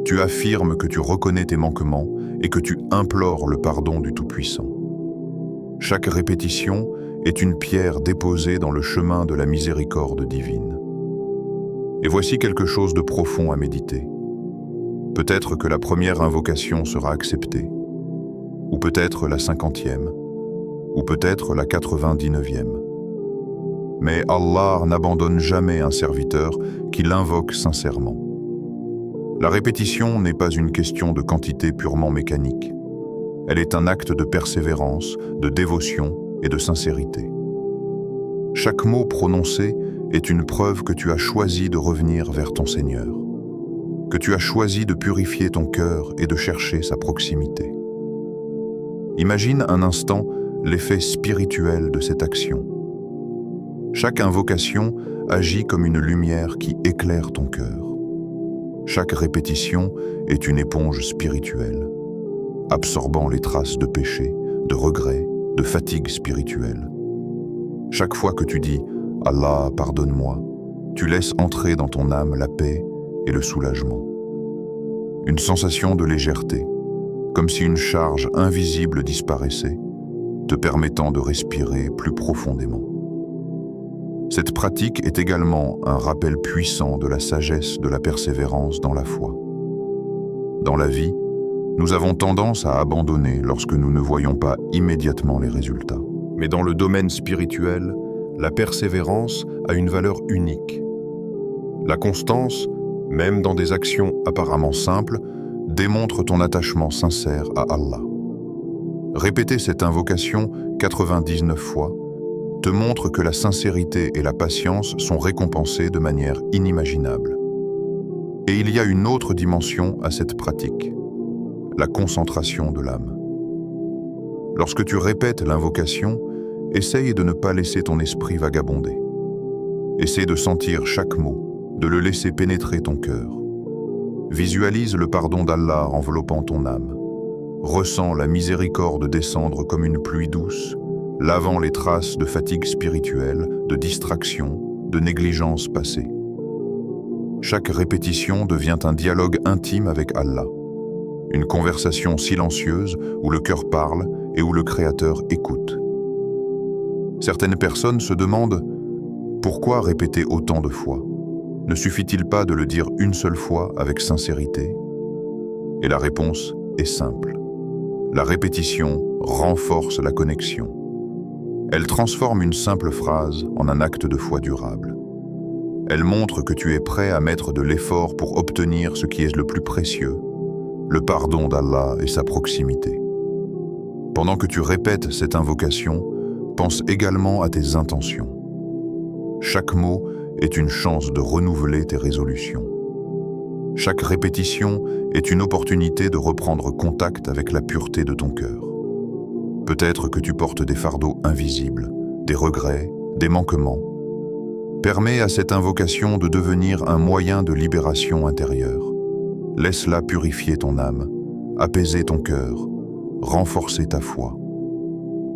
tu affirmes que tu reconnais tes manquements et que tu implores le pardon du Tout-Puissant. Chaque répétition est une pierre déposée dans le chemin de la miséricorde divine. Et voici quelque chose de profond à méditer. Peut-être que la première invocation sera acceptée, ou peut-être la 50e, ou peut-être la 99e. Mais Allah n'abandonne jamais un serviteur qui l'invoque sincèrement. La répétition n'est pas une question de quantité purement mécanique. Elle est un acte de persévérance, de dévotion et de sincérité. Chaque mot prononcé est une preuve que tu as choisi de revenir vers ton Seigneur, que tu as choisi de purifier ton cœur et de chercher sa proximité. Imagine un instant l'effet spirituel de cette action. Chaque invocation agit comme une lumière qui éclaire ton cœur. Chaque répétition est une éponge spirituelle, absorbant les traces de péché, de regret, de fatigue spirituelle. Chaque fois que tu dis « Allah, pardonne-moi », tu laisses entrer dans ton âme la paix et le soulagement. Une sensation de légèreté, comme si une charge invisible disparaissait, te permettant de respirer plus profondément. Cette pratique est également un rappel puissant de la sagesse de la persévérance dans la foi. Dans la vie, nous avons tendance à abandonner lorsque nous ne voyons pas immédiatement les résultats. Mais dans le domaine spirituel, la persévérance a une valeur unique. La constance, même dans des actions apparemment simples, démontre ton attachement sincère à Allah. Répéter cette invocation 99 fois te montre que la sincérité et la patience sont récompensées de manière inimaginable. Et il y a une autre dimension à cette pratique, la concentration de l'âme. Lorsque tu répètes l'invocation, essaye de ne pas laisser ton esprit vagabonder. Essaie de sentir chaque mot, de le laisser pénétrer ton cœur. Visualise le pardon d'Allah enveloppant ton âme. Ressens la miséricorde descendre comme une pluie douce, lavant les traces de fatigue spirituelle, de distraction, de négligence passée. Chaque répétition devient un dialogue intime avec Allah, une conversation silencieuse où le cœur parle et où le Créateur écoute. Certaines personnes se demandent « Pourquoi répéter autant de fois ? Ne suffit-il pas de le dire une seule fois avec sincérité ?» Et la réponse est simple. La répétition renforce la connexion. Elle transforme une simple phrase en un acte de foi durable. Elle montre que tu es prêt à mettre de l'effort pour obtenir ce qui est le plus précieux, le pardon d'Allah et sa proximité. Pendant que tu répètes cette invocation, pense également à tes intentions. Chaque mot est une chance de renouveler tes résolutions. Chaque répétition est une opportunité de reprendre contact avec la pureté de ton cœur. Peut-être que tu portes des fardeaux invisibles, des regrets, des manquements. Permets à cette invocation de devenir un moyen de libération intérieure. Laisse-la purifier ton âme, apaiser ton cœur, renforcer ta foi.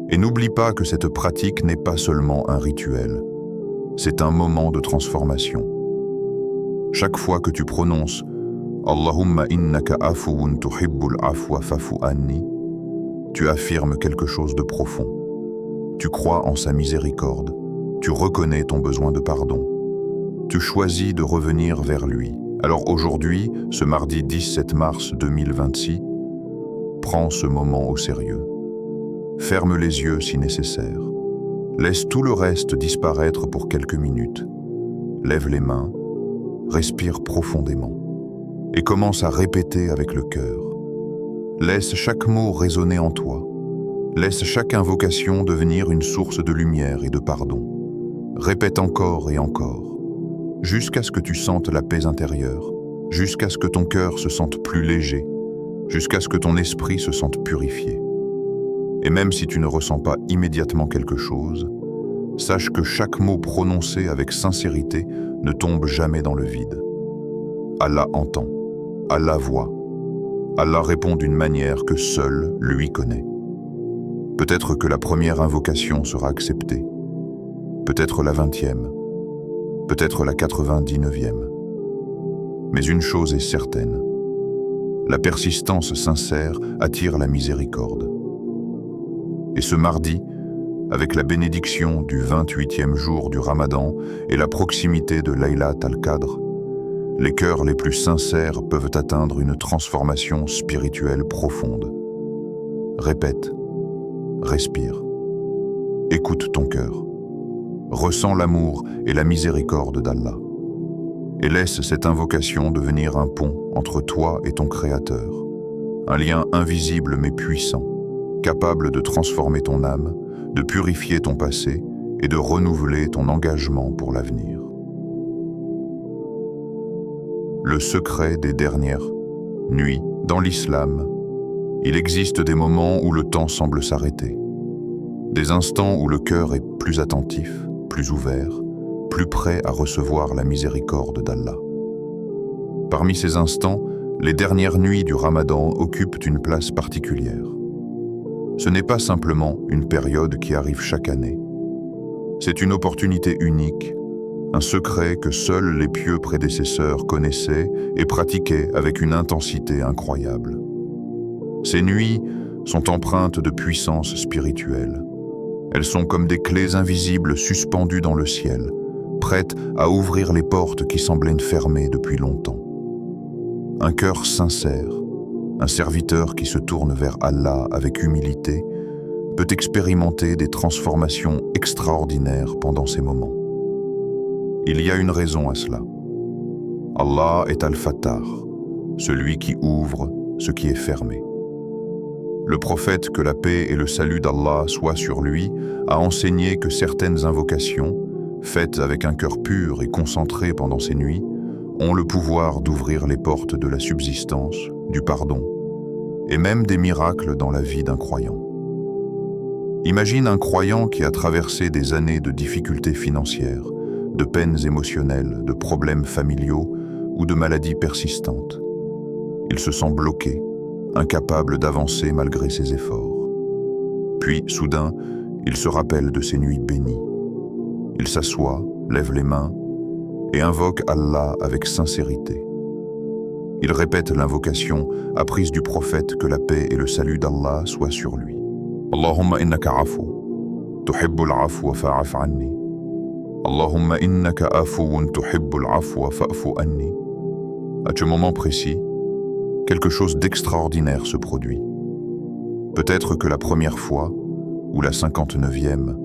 Et n'oublie pas que cette pratique n'est pas seulement un rituel, c'est un moment de transformation. Chaque fois que tu prononces « Allahumma innaka afuwun tuhibbul afwa fa'fu anni », tu affirmes quelque chose de profond. Tu crois en sa miséricorde, tu reconnais ton besoin de pardon. Tu choisis de revenir vers lui. Alors aujourd'hui, ce mardi 17 mars 2026, prends ce moment au sérieux. Ferme les yeux si nécessaire. Laisse tout le reste disparaître pour quelques minutes. Lève les mains, respire profondément et commence à répéter avec le cœur. Laisse chaque mot résonner en toi. Laisse chaque invocation devenir une source de lumière et de pardon. Répète encore et encore, jusqu'à ce que tu sentes la paix intérieure, jusqu'à ce que ton cœur se sente plus léger, jusqu'à ce que ton esprit se sente purifié. Et même si tu ne ressens pas immédiatement quelque chose, sache que chaque mot prononcé avec sincérité ne tombe jamais dans le vide. Allah entend, Allah voit, Allah répond d'une manière que seul lui connaît. Peut-être que la première invocation sera acceptée, peut-être la 20e, peut-être la 99e. Mais une chose est certaine, la persistance sincère attire la miséricorde. Et ce mardi, avec la bénédiction du 28e jour du Ramadan et la proximité de Laylat al-Qadr, les cœurs les plus sincères peuvent atteindre une transformation spirituelle profonde. Répète, respire, écoute ton cœur, ressens l'amour et la miséricorde d'Allah, et laisse cette invocation devenir un pont entre toi et ton Créateur, un lien invisible mais puissant, capable de transformer ton âme, de purifier ton passé et de renouveler ton engagement pour l'avenir. Le secret des dernières nuits, dans l'islam, il existe des moments où le temps semble s'arrêter, des instants où le cœur est plus attentif, plus ouvert, plus prêt à recevoir la miséricorde d'Allah. Parmi ces instants, les dernières nuits du Ramadan occupent une place particulière. Ce n'est pas simplement une période qui arrive chaque année. C'est une opportunité unique, un secret que seuls les pieux prédécesseurs connaissaient et pratiquaient avec une intensité incroyable. Ces nuits sont empreintes de puissance spirituelle. Elles sont comme des clés invisibles suspendues dans le ciel, prêtes à ouvrir les portes qui semblaient fermées depuis longtemps. Un cœur sincère, un serviteur qui se tourne vers Allah avec humilité, peut expérimenter des transformations extraordinaires pendant ces moments. Il y a une raison à cela. Allah est Al-Fattar, celui qui ouvre ce qui est fermé. Le prophète, que la paix et le salut d'Allah soient sur lui, a enseigné que certaines invocations, faites avec un cœur pur et concentré pendant ces nuits, ont le pouvoir d'ouvrir les portes de la subsistance, du pardon, et même des miracles dans la vie d'un croyant. Imagine un croyant qui a traversé des années de difficultés financières, de peines émotionnelles, de problèmes familiaux ou de maladies persistantes. Il se sent bloqué, incapable d'avancer malgré ses efforts. Puis, soudain, il se rappelle de ses nuits bénies. Il s'assoit, lève les mains et invoque Allah avec sincérité. Il répète l'invocation apprise du prophète, que la paix et le salut d'Allah soient sur lui. Allahumma innaka afu, tuhibbul afwa fa'af anni. Allahumma innaka afuwun tuhibbul afwa fa'fu anni. À ce moment précis, quelque chose d'extraordinaire se produit. Peut-être que la première fois, ou la 59e,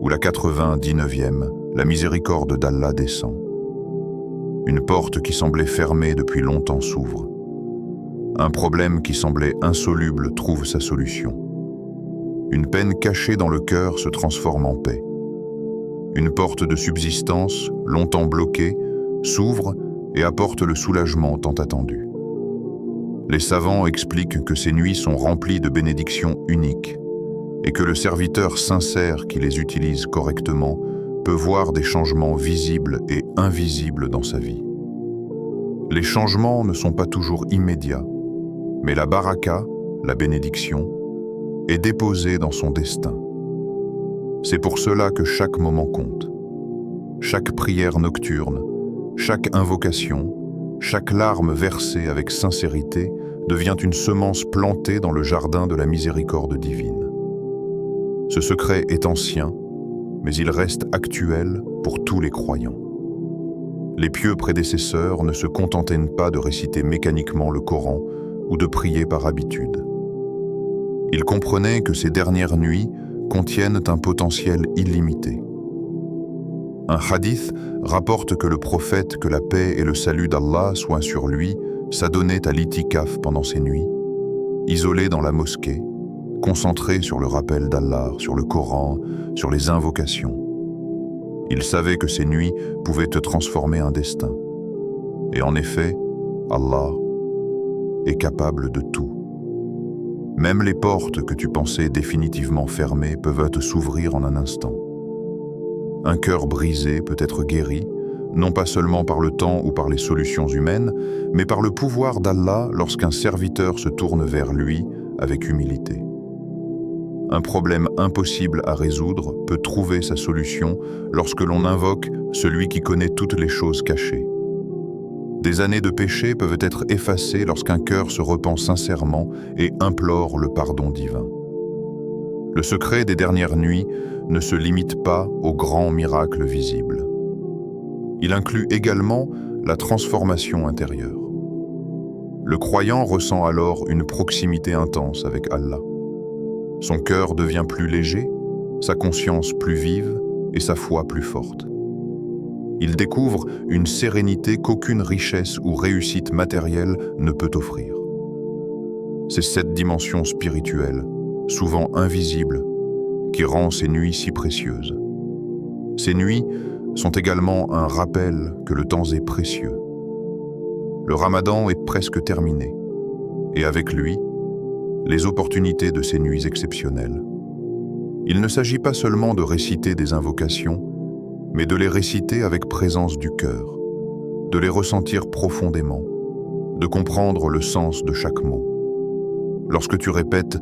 ou la 99e, la miséricorde d'Allah descend. Une porte qui semblait fermée depuis longtemps s'ouvre. Un problème qui semblait insoluble trouve sa solution. Une peine cachée dans le cœur se transforme en paix. Une porte de subsistance, longtemps bloquée, s'ouvre et apporte le soulagement tant attendu. Les savants expliquent que ces nuits sont remplies de bénédictions uniques et que le serviteur sincère qui les utilise correctement peut voir des changements visibles et invisibles dans sa vie. Les changements ne sont pas toujours immédiats, mais la baraka, la bénédiction, est déposée dans son destin. C'est pour cela que chaque moment compte. Chaque prière nocturne, chaque invocation, chaque larme versée avec sincérité devient une semence plantée dans le jardin de la miséricorde divine. Ce secret est ancien, mais il reste actuel pour tous les croyants. Les pieux prédécesseurs ne se contentaient pas de réciter mécaniquement le Coran ou de prier par habitude. Ils comprenaient que ces dernières nuits contiennent un potentiel illimité. Un hadith rapporte que le prophète, que la paix et le salut d'Allah soient sur lui, s'adonnait à l'itikaf pendant ces nuits, isolé dans la mosquée, concentré sur le rappel d'Allah, sur le Coran, sur les invocations. Il savait que ces nuits pouvaient te transformer un destin. Et en effet, Allah est capable de tout. Même les portes que tu pensais définitivement fermées peuvent s'ouvrir en un instant. Un cœur brisé peut être guéri, non pas seulement par le temps ou par les solutions humaines, mais par le pouvoir d'Allah lorsqu'un serviteur se tourne vers lui avec humilité. Un problème impossible à résoudre peut trouver sa solution lorsque l'on invoque celui qui connaît toutes les choses cachées. Des années de péché peuvent être effacées lorsqu'un cœur se repent sincèrement et implore le pardon divin. Le secret des dernières nuits ne se limite pas aux grands miracles visibles. Il inclut également la transformation intérieure. Le croyant ressent alors une proximité intense avec Allah. Son cœur devient plus léger, sa conscience plus vive et sa foi plus forte. Il découvre une sérénité qu'aucune richesse ou réussite matérielle ne peut offrir. C'est cette dimension spirituelle, souvent invisible, qui rend ces nuits si précieuses. Ces nuits sont également un rappel que le temps est précieux. Le Ramadan est presque terminé, et avec lui, les opportunités de ces nuits exceptionnelles. Il ne s'agit pas seulement de réciter des invocations, mais de les réciter avec présence du cœur, de les ressentir profondément, de comprendre le sens de chaque mot. Lorsque tu répètes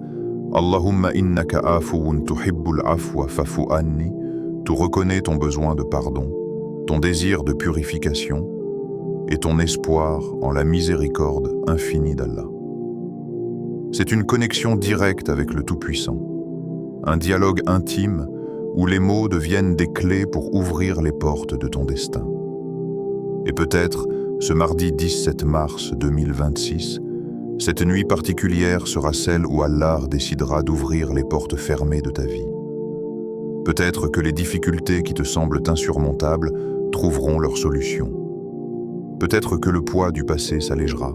« Allahumma innaka afuwun tuhibbul afwa fa'fu anni », tu reconnais ton besoin de pardon, ton désir de purification et ton espoir en la miséricorde infinie d'Allah. C'est une connexion directe avec le Tout-Puissant, un dialogue intime où les mots deviennent des clés pour ouvrir les portes de ton destin. Et peut-être, ce mardi 17 mars 2026, cette nuit particulière sera celle où Allah décidera d'ouvrir les portes fermées de ta vie. Peut-être que les difficultés qui te semblent insurmontables trouveront leur solution. Peut-être que le poids du passé s'allégera.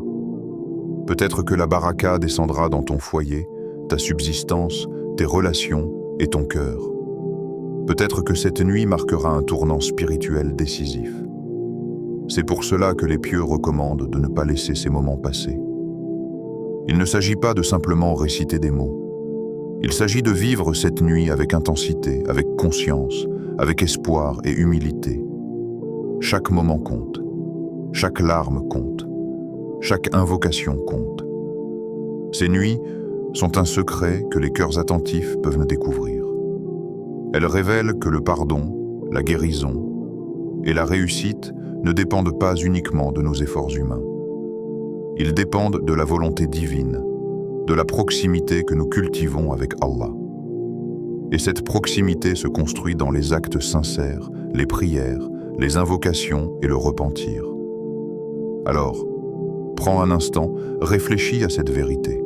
Peut-être que la baraka descendra dans ton foyer, ta subsistance, tes relations et ton cœur. Peut-être que cette nuit marquera un tournant spirituel décisif. C'est pour cela que les pieux recommandent de ne pas laisser ces moments passer. Il ne s'agit pas de simplement réciter des mots. Il s'agit de vivre cette nuit avec intensité, avec conscience, avec espoir et humilité. Chaque moment compte. Chaque larme compte. Chaque invocation compte. Ces nuits sont un secret que les cœurs attentifs peuvent ne découvrir. Elles révèlent que le pardon, la guérison et la réussite ne dépendent pas uniquement de nos efforts humains. Ils dépendent de la volonté divine, de la proximité que nous cultivons avec Allah. Et cette proximité se construit dans les actes sincères, les prières, les invocations et le repentir. Alors, prends un instant, réfléchis à cette vérité.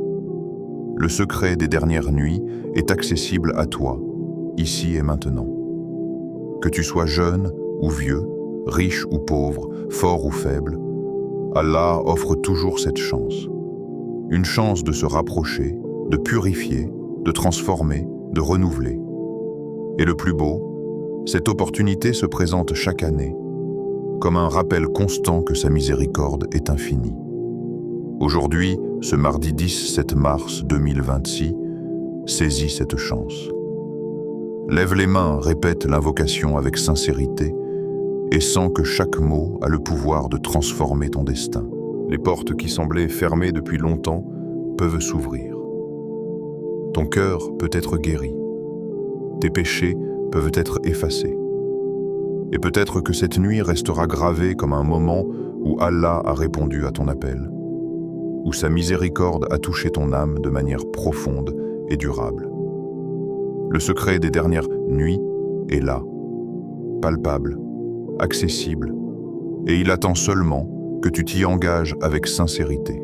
Le secret des dernières nuits est accessible à toi, ici et maintenant. Que tu sois jeune ou vieux, riche ou pauvre, fort ou faible, Allah offre toujours cette chance. Une chance de se rapprocher, de purifier, de transformer, de renouveler. Et le plus beau, cette opportunité se présente chaque année, comme un rappel constant que sa miséricorde est infinie. Aujourd'hui, ce mardi 17 mars 2026, saisis cette chance. Lève les mains, répète l'invocation avec sincérité et sens que chaque mot a le pouvoir de transformer ton destin. Les portes qui semblaient fermées depuis longtemps peuvent s'ouvrir. Ton cœur peut être guéri. Tes péchés peuvent être effacés. Et peut-être que cette nuit restera gravée comme un moment où Allah a répondu à ton appel, où sa miséricorde a touché ton âme de manière profonde et durable. Le secret des dernières nuits est là, palpable, accessible, et il attend seulement que tu t'y engages avec sincérité.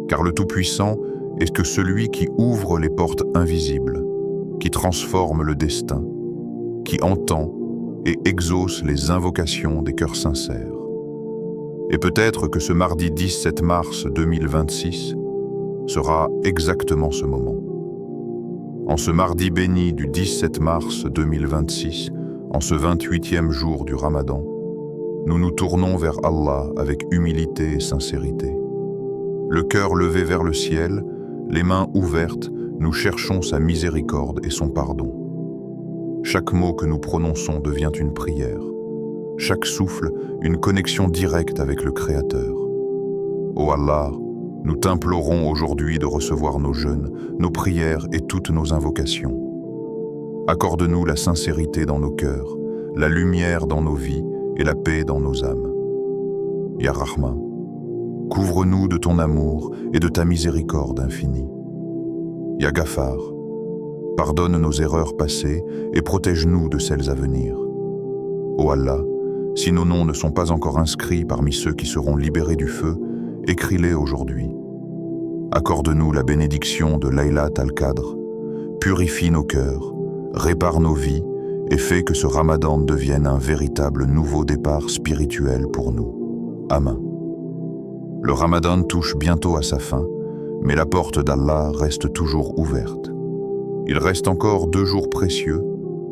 Car le Tout-Puissant est que celui qui ouvre les portes invisibles, qui transforme le destin, qui entend et exauce les invocations des cœurs sincères. Et peut-être que ce mardi 17 mars 2026 sera exactement ce moment. En ce mardi béni du 17 mars 2026, en ce 28e jour du Ramadan, nous nous tournons vers Allah avec humilité et sincérité. Le cœur levé vers le ciel, les mains ouvertes, nous cherchons sa miséricorde et son pardon. Chaque mot que nous prononçons devient une prière. Chaque souffle, une connexion directe avec le Créateur. Ô Allah, nous t'implorons aujourd'hui de recevoir nos jeûnes, nos prières et toutes nos invocations. Accorde-nous la sincérité dans nos cœurs, la lumière dans nos vies et la paix dans nos âmes. Ya Rahman, couvre-nous de ton amour et de ta miséricorde infinie. Ya Ghafar, pardonne nos erreurs passées et protège-nous de celles à venir. Ô Allah, si nos noms ne sont pas encore inscrits parmi ceux qui seront libérés du feu, écris-les aujourd'hui. Accorde-nous la bénédiction de Laylat al-Qadr, purifie nos cœurs, répare nos vies et fais que ce Ramadan devienne un véritable nouveau départ spirituel pour nous. Amen. Le Ramadan touche bientôt à sa fin, mais la porte d'Allah reste toujours ouverte. Il reste encore 2 jours précieux,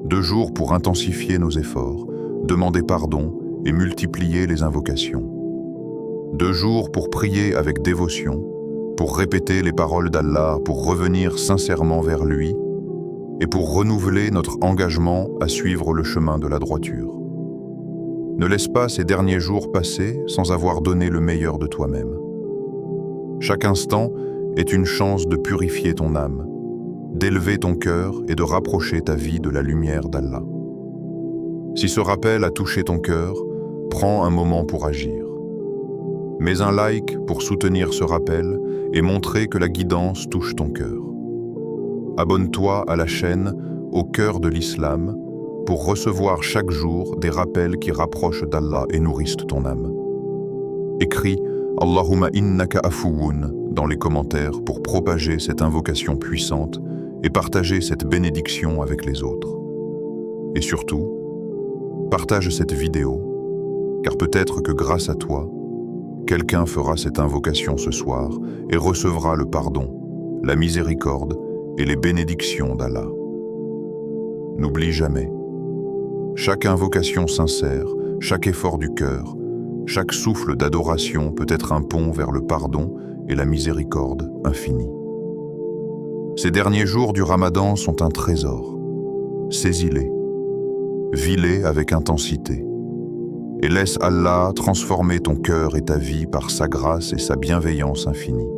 2 jours pour intensifier nos efforts, demander pardon et multiplier les invocations. 2 jours pour prier avec dévotion, pour répéter les paroles d'Allah, pour revenir sincèrement vers lui et pour renouveler notre engagement à suivre le chemin de la droiture. Ne laisse pas ces derniers jours passer sans avoir donné le meilleur de toi-même. Chaque instant est une chance de purifier ton âme, d'élever ton cœur et de rapprocher ta vie de la lumière d'Allah. Si ce rappel a touché ton cœur, prends un moment pour agir. Mets un like pour soutenir ce rappel et montrer que la guidance touche ton cœur. Abonne-toi à la chaîne Au cœur de l'Islam pour recevoir chaque jour des rappels qui rapprochent d'Allah et nourrissent ton âme. Écris Allahumma innaka afouun dans les commentaires pour propager cette invocation puissante et partager cette bénédiction avec les autres. Et surtout, partage cette vidéo, car peut-être que grâce à toi, quelqu'un fera cette invocation ce soir et recevra le pardon, la miséricorde et les bénédictions d'Allah. N'oublie jamais, chaque invocation sincère, chaque effort du cœur, chaque souffle d'adoration peut être un pont vers le pardon et la miséricorde infinie. Ces derniers jours du Ramadan sont un trésor. Saisis-les, vis-les avec intensité et laisse Allah transformer ton cœur et ta vie par sa grâce et sa bienveillance infinie.